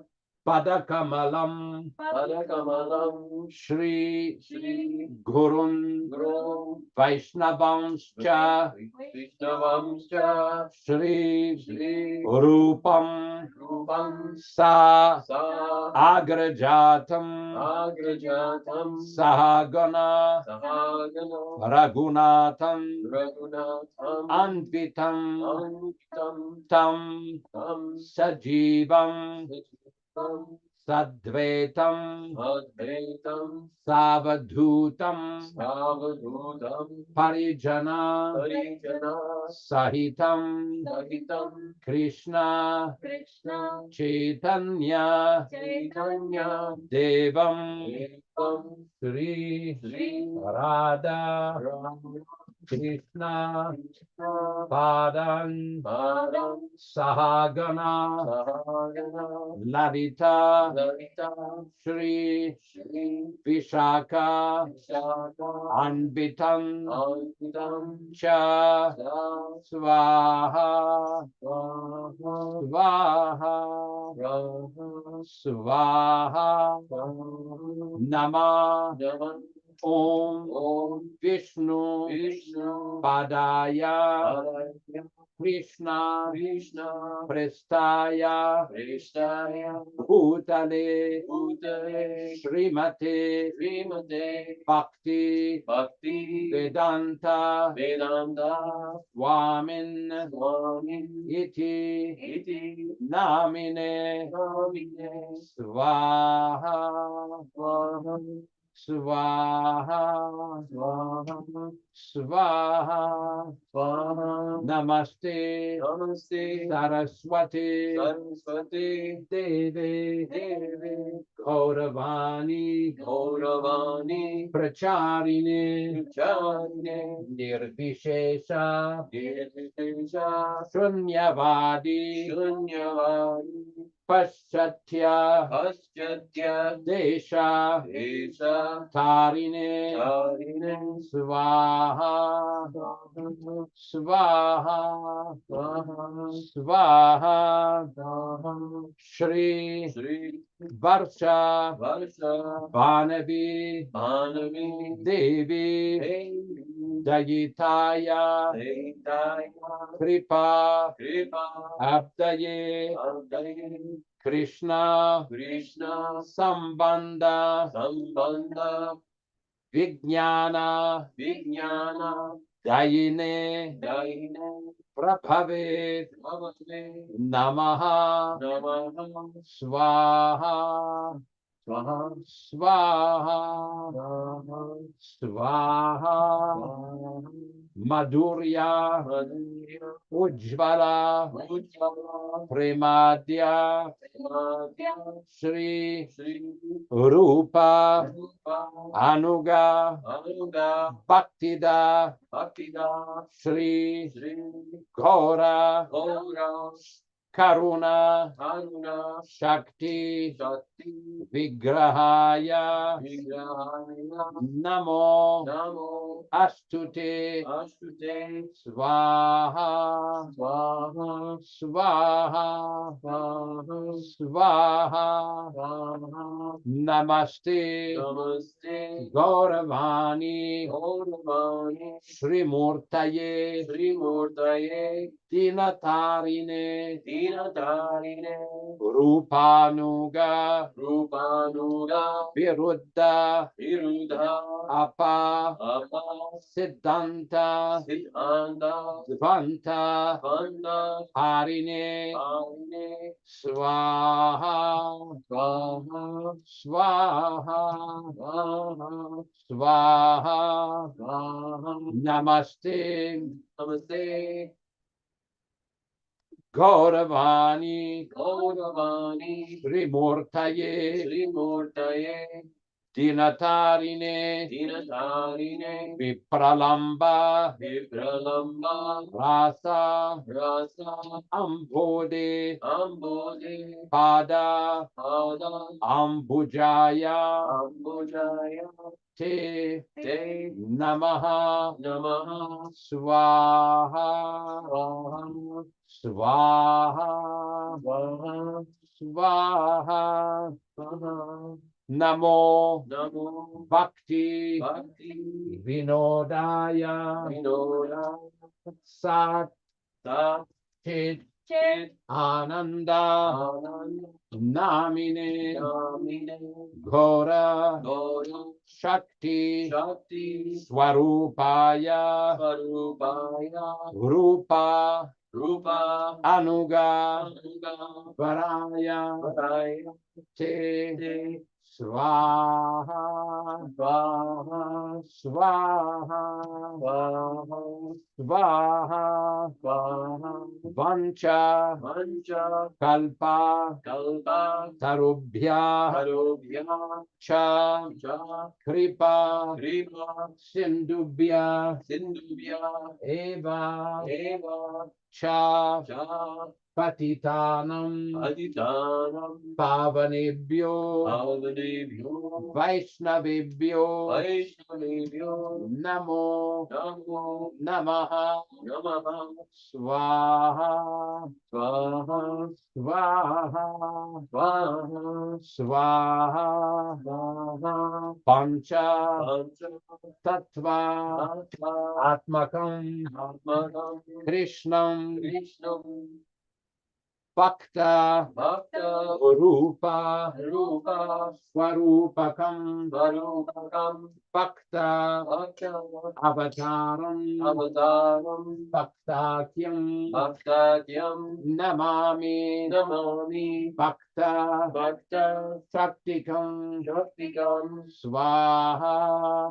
Padakamalam Padakamalam Shri Shri Gurun Guru Vaishnavamscha Vishnavamscha Shri Shri Rupam Rupam Sa Sa Agrajatam Agrajatam Sahagana Sahagana Raghunatham Raghunatham Anvitam Anvitam Tam Tam Sajivam Sajivam Sadvaitam Advaitam Savadhutam Savadhutam Parijana Harijana Sahitam Sahitam Krishna Krishna Chaitanya Chaitanya Devam Devam Sri Sri Radha Ram Krishna Krishna Padan Padam Sahagana Sahagana Lalita Lalita Shri Shri Vishaka Vishaka Anvitam Anvitam Cha Sa Swaha Swaha Swaha Raha Swaha Swaha Nama Nama Om Om Vishnu Vishnu Padaya Padaya Krishna Krishna Prestaya Prestaya Bhutale Bhutale Srimate Srimate Bhakti Bhakti Vedanta Vedanta Swamin Swami Iti Iti Namine Namine Swaha Swaha Swaha Swaha Swaha Swaha Namaste Namaste Saraswati Saraswati Devi Devi Gauravani Gauravani Pracharini Charine Nirvishesha Nirvishesha Shunyavadi Shunyavadi Paschatya Paschatya Desha Desha Tarine Tarine Swaha Swaha Swaha Swaha Swaha Swaha Shri Sri Varsha Varsha Bhanavi Bhanavi Devi Devi Dayitaya Deitaya Kripa Kripa Abdaye Abdaye Krishna Krishna Sambandha Sambandha Vijnana Vijnana Dayine Daine Prabhave Namaste Namaha Namaha Swaha Swaha, Swaha, Swaha, Swaha, Madhurya, Madhurya, Ujjvala, Ujjvala, Premadya, Madhya, Shri Shri Rupa, Rupa, Anuga, Anuga, Bhaktida, Bhaktida, Shri Shri Gaura, Gaura, Karuna, Karuna, Shakti, Shakti, Vigrahaya, Vigrahaya, Namo, Namo, Astute, Ashtute, Swaha, Swaha, Swaha, Swaha, Swaha, Swaha, Namaste, Namaste, Gauravani, Gauravani, Srimurtaye, Shri Murtaye, Dinatarine, Dinatarine, Rupanuga, Rupanuga, Viruddha, Viruddha, Apa, Apa, Siddhanta, Siddhanta, Svanta, Vanda, Harine, Harine, Swaha, Swaha, Swaha, Swaha, Swaha, Swaha, Namaste, Namaste, Gauravani, Gauravani, Srimurtaye, Shri Murtaye, Dinatarine, Dinatarine, Vipralamba, Vipralamba, Rasa, Rasa, Ambode, Ambode, Pada, Pada, Ambujaya, Ambujaya, Te, Te, Namaha, Namaha, Swaha, Swaha, Swaha, Swaha, Swaha, Swaha, Namo, Namo, Bhakti, Bhakti, Vinodaya, Vinoda, Sat, Sat, Chit, Chit, Ananda, Ananda, Namine, Namine, Ghora, Gaura, Shakti, Shakti, Swarupaya, Svarupaya, Rupa, Rupa, Anuga, Anuga, Varaya, Varaya, Te, Te, Swaha, Swaha, Swaha, Swaha, Swaha, Swaha, Vancha, Mancha, Kalpa, Kalpa, Tarubhya, Karubhya, Cha, Cha, Kripa, Kripa, Sindubhya, Sindhubhya, Eva, Eva, Cha, Cha, Patitanam, Aditanam, Pavanebhyo, Avadebhyo, Vaishnavebhyo, Vaishnavebhyo, Namo, Namo, Namaha, Namaha, Swaha, Swaha, Swaha, Swaha, Swaha, Swaha, Pancha, Pancha, Tattva, Tattva, Atmakam, Atmakam, Krishnam, Krishnam, Bhakta, Bhakta, Rupa, Rupa, Swarupakam, Svarupakam, Bhakta, Bhakta, Avataram, Avataram, Bhaktakyam, Bhaktatyam, Namami, Namami, Bhakta, Bhakta, Shaktikam, Shaktikam, Swaha,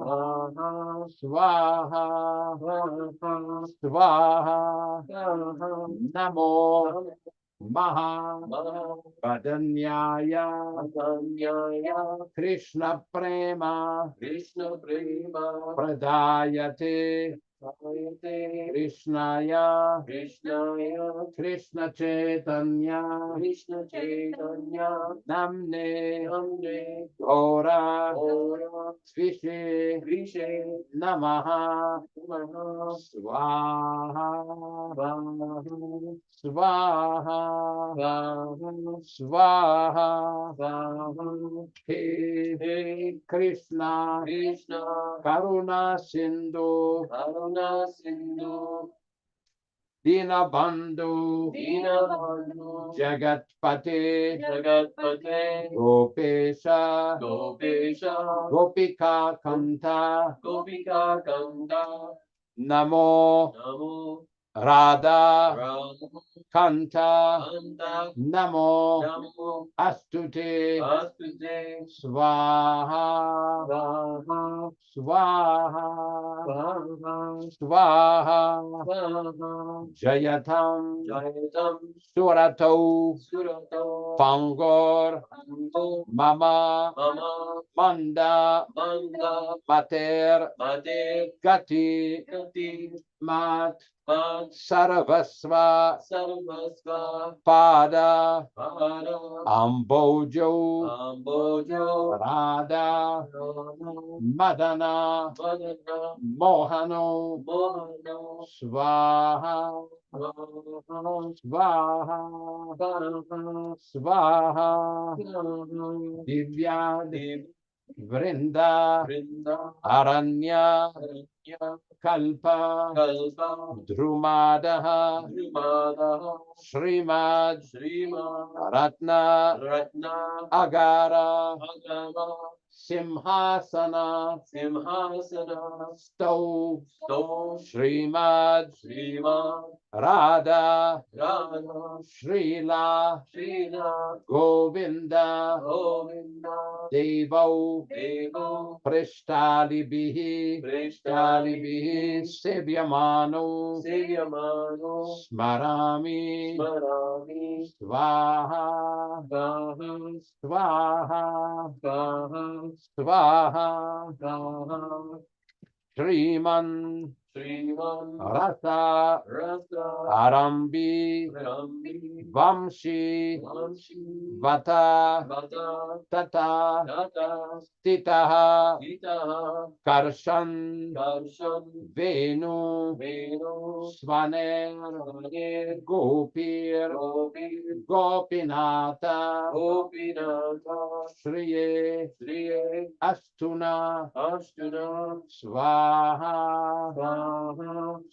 Swaha, Swaha, Swaha, Swaha, Swaha, Namo, Maha, Maha, Padanyaya, Adanyaya, Krishna Prema, Krishna Prema, Pradayate, Sayate, Krishnaya, Krishnaya, Krishna Chaitanya, Krishna Chaitanya, Namne, Namne, Gaura, Ora, Svishe, Vishe, Namaha, Namaha, Swaha, Swaha, Swaha, Swaha, Swaha, Swaha, He He Krishna, Krishna, Karuna Sindhu, Karuna Sindhu, Dinabandhu, Dinabandhu, Jagatpate, Jagatpate, Gopesha, Gopesha, Gopika Kanta, Gopika Kanda, Namo, Namo, Radha Radha Kanta Anta Namo Namo Astute Astute Swaha Swaha Swaha Swaha Swaha Swaha Jayatam Jayatam Surato Surato Pangor Pango Mama Mama Manda Manda Pater Mate Gati Kati Mat Mat Sarvasva Sarvasva Pada Pada Ambojo Ambojo Radha Radha Madana Madana Mohano Mohana Swaha Swaha Swaha Swaha Swaha Swaha Divya Dev Vrinda Vrinda Aranya Aranya Kalpa Kalpa Drumadaha Drumada Srimad Srima Ratna Ratna Agara Agama Simhasana Simhasana Stow Sto Srimad Srima Radha Radha Srila Srila Govinda Govinda Devo Devo Prishtalibihi Krishtalibihi Sevyamano Sevyamano Smarami Smarami Swaha Swaha Swaha Swaha Swaha Swaha Sriman Sriman Rasa Rasa Arambi Rambi Vamshi Vamshi Vata Vata Tata Tata Titaha Sita Karshan Darshan Venu Venu Svaner Svaner Gopir Gopi Gopinata Gopinata Shriye Sriye Astuna Ashtuna Swaha Swaha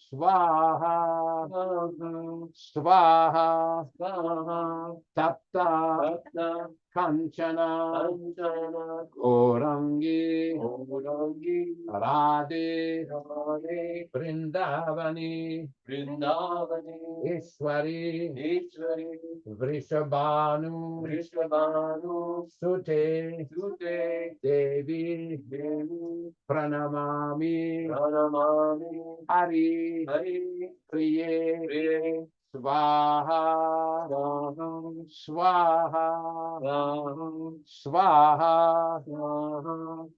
Swaha Swaha Swaha Swaha Tapta Tatna Kanchana Anjana Gorangi Gaurangi Radhe Radhe Vrindavani Vrindavani Ishwari Ishwari Vrishabhanu Vrishabhanu Sute Sute Devi Devi Pranamami Pranamami Hari Hari Priye Priye Swaha Swaha Swaha Swaha Swaha Swaha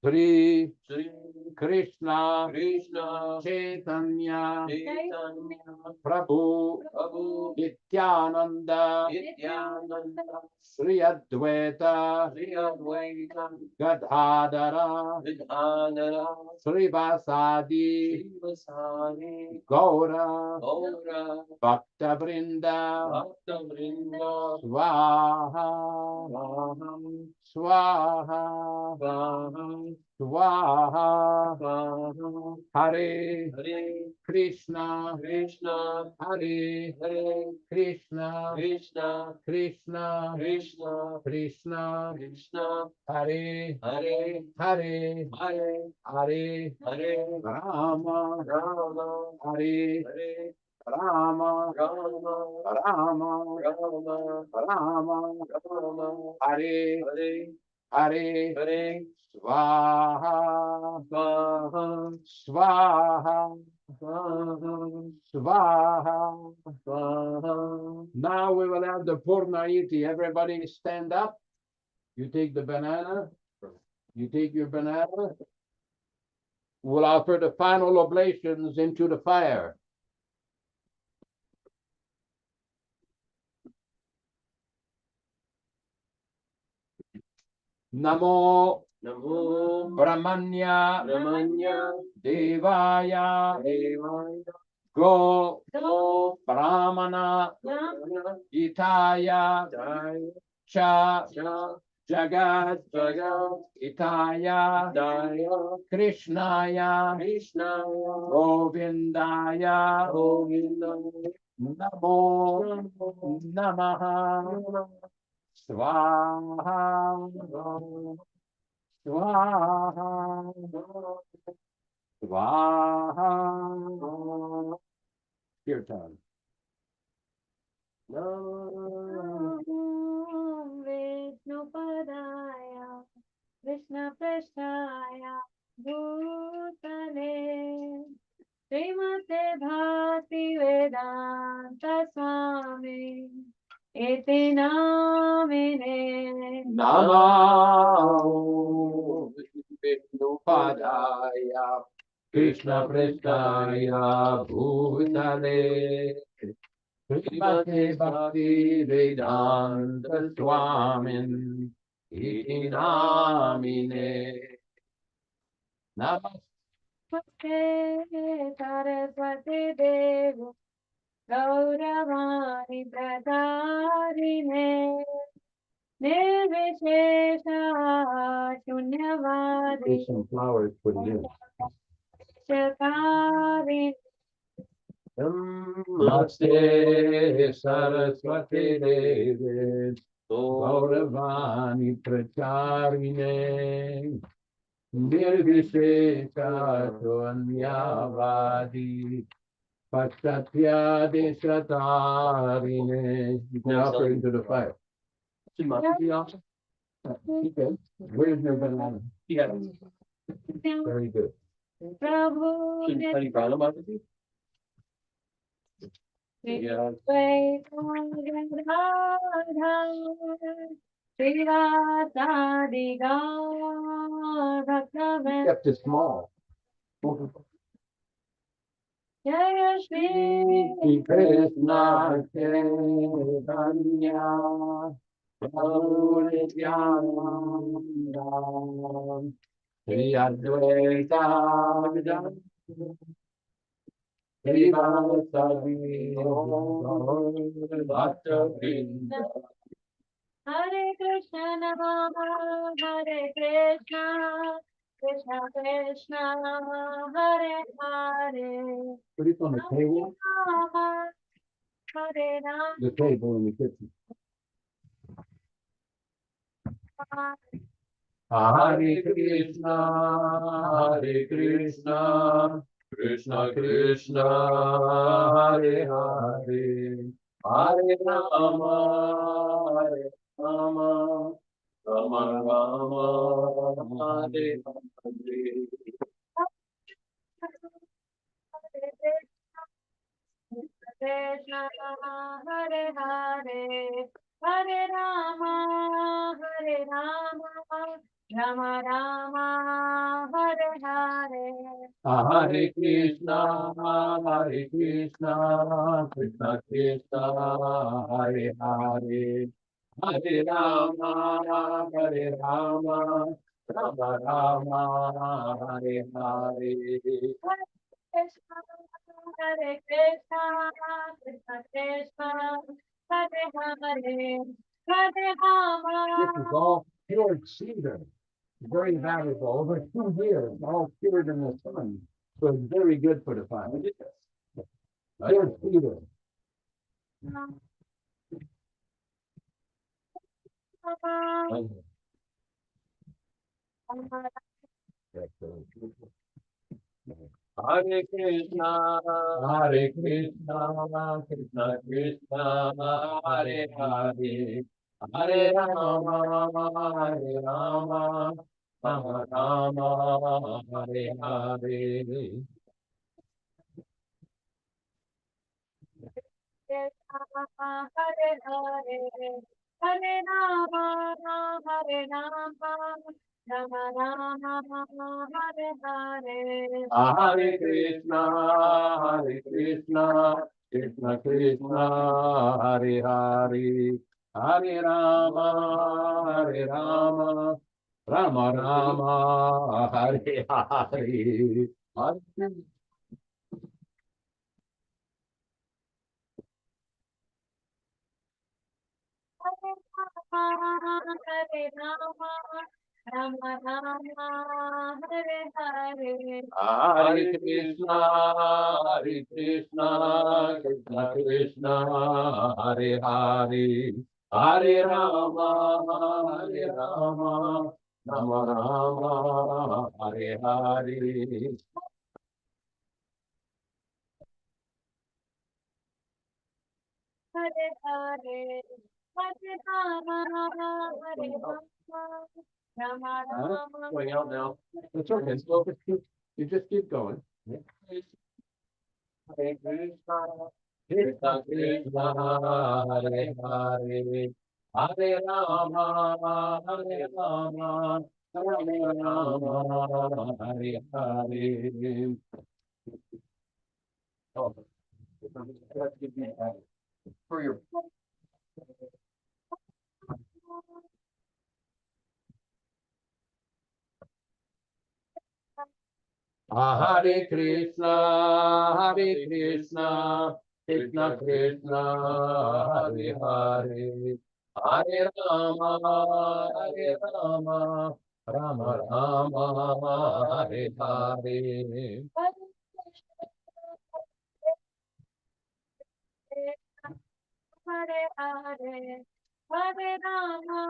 Sri Sri Krishna Krishna Chaitanya Chaitanya Prabhu Prabhu Nityananda Nityananda Sri Advaita Sri Advaita Gadadhara Vidhanara Srivasadi Srivasari Gaura Gaura Bhakta Vrinda Bhakta Vrinda Swaha Swaha Swaha Swaha Swaha Swaha Hare Hare Krishna Krishna Hare Hare Krishna Krishna Krishna Krishna Krishna Krishna Hare Hare Hare Hare Hare Hare Rama Rama Hare Hare Rama Rama Rama Rama Rama Rama Hare Hare Hare Hare Swaha Swaha Swaha Swaha Swaha. Swaha. Now we will have the Purnayiti. Everybody stand up. You take the banana. You take your banana. We'll offer the final oblations into the fire. Namo Namo Brahmanya Brahmanya Devaya Devaya Go Go Brahmana Brahmana Itaya Jaya Cha Cha Jagat Jagat Itaya Jaya Krishnaya Krishna Govindaya Govinda Namo Namaha Swaha Swaha Swaha Kirtan. No. Vishnupadaya Krishna Prasthaya Bhutale Srimate Bhaktivedanta Swami Iti Namine Namo Vishnupadaya Krishna Prasthaya Bhutale Srimate Bhaktivedanta Swami Iti Namine. Namaste Saraswati Devi Gauravani Pradharine Nirvishesha Shunyavadi There's some flowers put in. Shakari Namaste Saraswati Devi Gauravani Pracharine Nirvishesha Shanyavadi Paschatya Deshatarine. You can offer into the fire. Okay. Where's your banana? Very good. Prabhu Yeah. Kept it small. Jaya Shri Krishna Chaitanya Prabhu Nityananda Shri Advaita Shri Vasavi Bhakta-vrinda. Hare Krishna Hare Krishna Krishna Krishna Hare Hare Put it on the table, Rama Hare Rama the table in the kitchen. Hare Krishna, Hare Krishna, Krishna Krishna, Hare Hare, Hare Rama, Hare Rama, Rama Rama, Hare Hare. Krishna Hare Hare Hare Rama Hare Rama Rama Rama Hare Hare Hare Krishna, Hare Krishna, Krishna Krishna, Hare Hare, Hare Rama, Hare Rama, Rama Rama, Hare Hare. Krishna Hare Krishna Krishna Krishna Hare Hare Hare Rama This is all cured cedar, very valuable, over 2 years, all cured in the sun. So it's very good for the fire. Cured cedar. Hare Krishna, Hare Krishna, Krishna Krishna, Hare Hare, Hare Rama, Hare Rama, Rama Rama, Hare Hare. Hare Hare Hare Rama Hare Rama Rama Rama Hare Hare Hare Krishna, Hare Krishna, Krishna Krishna, Hare Hare, Hare Rama, Hare Rama, Rama Rama, Hare Hare. Hare Rama Rama Rama Hare Hare Hare Krishna, Hare Krishna, Krishna Krishna, Hare Hare, Hare Rama, Hare Rama, Rama Rama, Hare Hare. Hare Hare, Hare Rama, Hare Rama, Rama Rama. Going out now. That's okay. You just keep going. Hare Krishna, Krishna Krishna, Hare Hare, Hare Rama, Hare Rama, Rama Rama, Hare Hare. oh, let's give you that for your. Hare Krishna, Hare Krishna, Krishna Krishna, Hare Hare, Hare Rama, Hare Rama, Rama Rama, Hare Hare. Hare Hare, Hare Rama,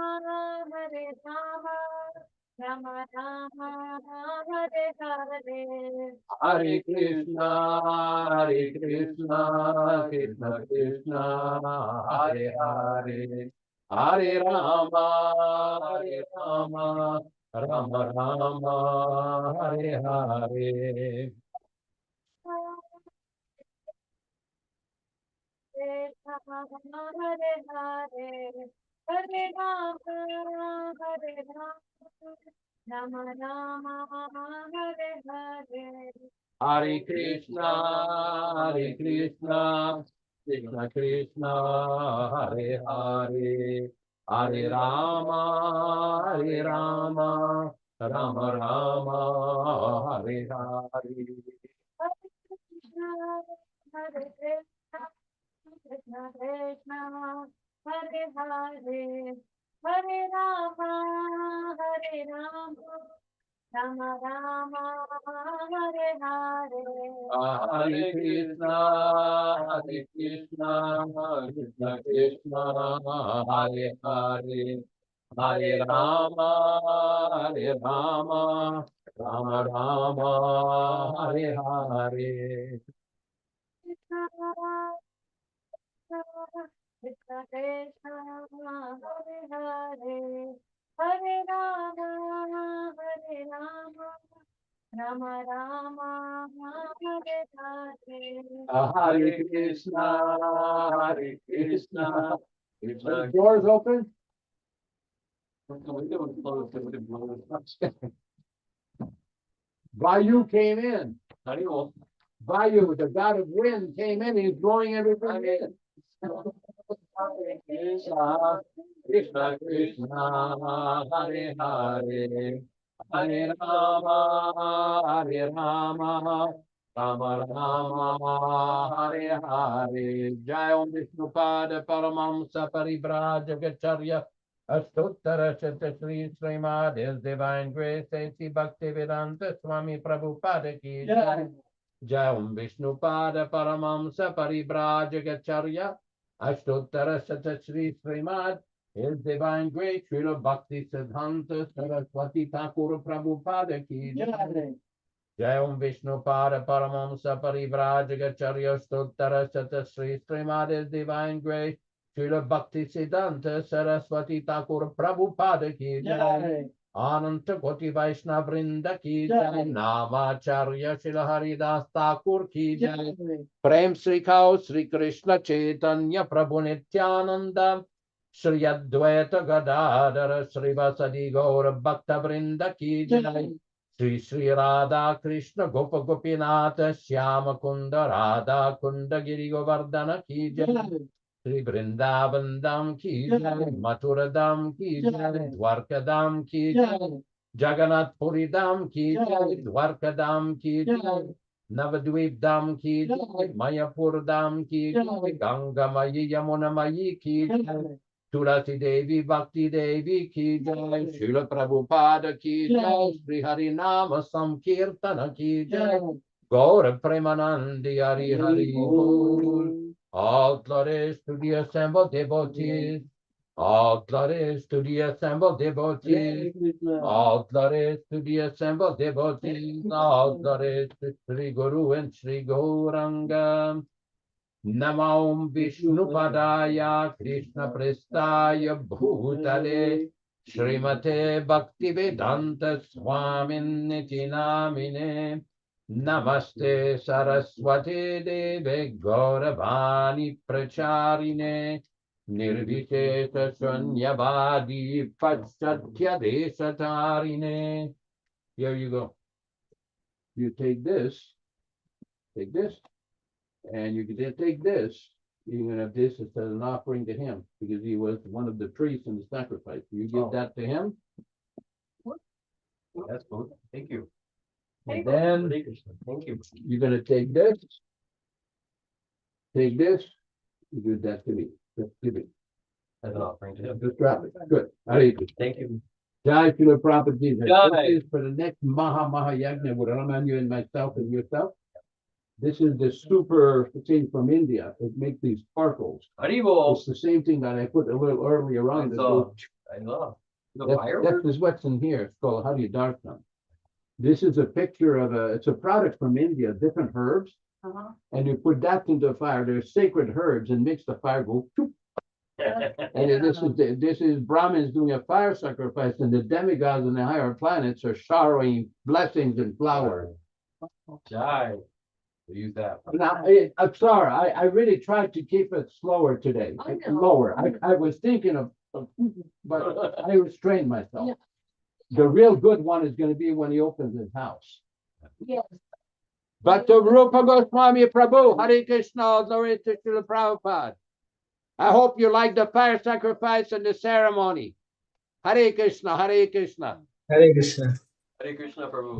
Hare Rama, Rama Rama, Hare Hare. Hare Krishna, Hare Krishna, Krishna Krishna, Hare Hare, Hare Rama, Hare Rama, Rama Rama, Hare Hare. Hare Hare, Hare Rama, Hare Rama, Rama Rama, Hare Hare. Hare Krishna, Hare Krishna, Krishna Krishna, Hare Hare, Hare Rama, Hare Rama, Rama Rama, Hare Hare. Hare Krishna, Hare Krishna, Krishna Krishna, Hare Hare, Hare Rama, Hare Rama, Rama Rama, Hare Hare. Hare Krishna, Hare Krishna, Krishna Krishna, Hare Hare, Hare Rama, Hare Rama, Rama Rama, Hare Hare. Krishna Krishna, Hare Hare, Hare Rama, Hare Rama, Rama Rama, Hare Hare. Hare Krishna, Hare Krishna. The doors open? Vayu came in. Vayu, the god of wind, came in. He's blowing everything in. Hare Krishna, Krishna Krishna, Hare Hare, Hare Rama, Hare Rama, Rama Rama, Hare Hare. Jai Om Vishnupada Paramamsa Parivrajagacharya Ashtottara Shri Srimad His Divine Grace A.C Bhaktivedanta Swami Prabhupāda ki Jai. Jai Om Vishnupada Paramamsa Parivrajagacharya Ashtottara Shri Srimad His Divine Grace Srila Bhaktivedanta Swami Prabhupāda ki Jai. Jai Om Vishnupada Paramamsa Parivrajagacharya Ashtottara Shri Srimad His Divine Grace Srila Bhaktivedanta Saraswati Thakur Prabhupada ki Jai. Ananta Koti Vaishnava Vrinda ki Jai. Namacharya Srila Haridas Thakur ki Jai. Prem Sri Kao Sri Krishna Chaitanya Prabhu Nityananda Sri Advaita Gadadhara Sri Vasadi Gaura Bhakta Vrinda ki Jai. Sri Sri Radha Krishna Gopa Gopinatha Shyama Kunda Radha Kunda Giri Govardhana ki Jai. Sri Vrindavan Dham ki Jai, Mathura Dham ki Jai, Dwarka Dham ki Jai, Jagannath Puri Dham ki Jai, Dwarka Dham ki Jai, Navadvip Dham ki Jai, Mayapur Dham ki Jai, Ganga Mayi Yamuna Mayi ki Jai, Tulasi Devi Bhakti Devi ki Jai, Srila Prabhupada ki Jai, Sri Harinama Samkirtana ki Jai, Gaura Premanandi Hari Hari Bol. All glories to the assembled devotees. All glories to the assembled devotees. All glories to the assembled devotees. All glories to Sri Guru and Sri Gauranga. Namo Vishnupadaya Krishna Prestaya Bhutale Srimate Bhaktivedanta Swami Namine Namaste Saraswati Deve Gauravani Pracharine Nirvishesha Shunyavadi Paschatya Desatarine. Here you go. You take this, and you can take this. You're gonna have this as an offering to him because he was one of the priests in the sacrifice. You give that to him, That's good. Thank you. and then Hare Krishna. Thank you. you're gonna take this, you give that to me. Just give it. As an offering to him. Just drop it. Good. Hare Krishna. Thank you. Jai Srila Prabhupada Jesus. Jai. This is for the next Maha Yajna with Ramanu and myself and yourself. This is the super thing from India. It makes these sparkles. Haribol. It's the same thing that I put a little earlier on. I love. The That's fireworks? what's in here. It's called Hari Darshan. This is a picture of it's a product from India, different herbs. And you put that into the fire. They're sacred herbs and makes the fire go. Choop. And this is Brahmins doing a fire sacrifice, and the demigods and the higher planets are showering blessings and flowers. Jai. We use that. Now, I'm sorry, I really tried to keep it slower today, I know. lower. I was thinking of, but I restrained myself. Yeah. The real good one is gonna be when he opens his house. Yes. But the Rupa Goswami Prabhu, Hare Krishna, glory to Srila Prabhupada. I hope you like the fire sacrifice and the ceremony. Hare Krishna, Hare Krishna. Hare Krishna. Hare Krishna Prabhu.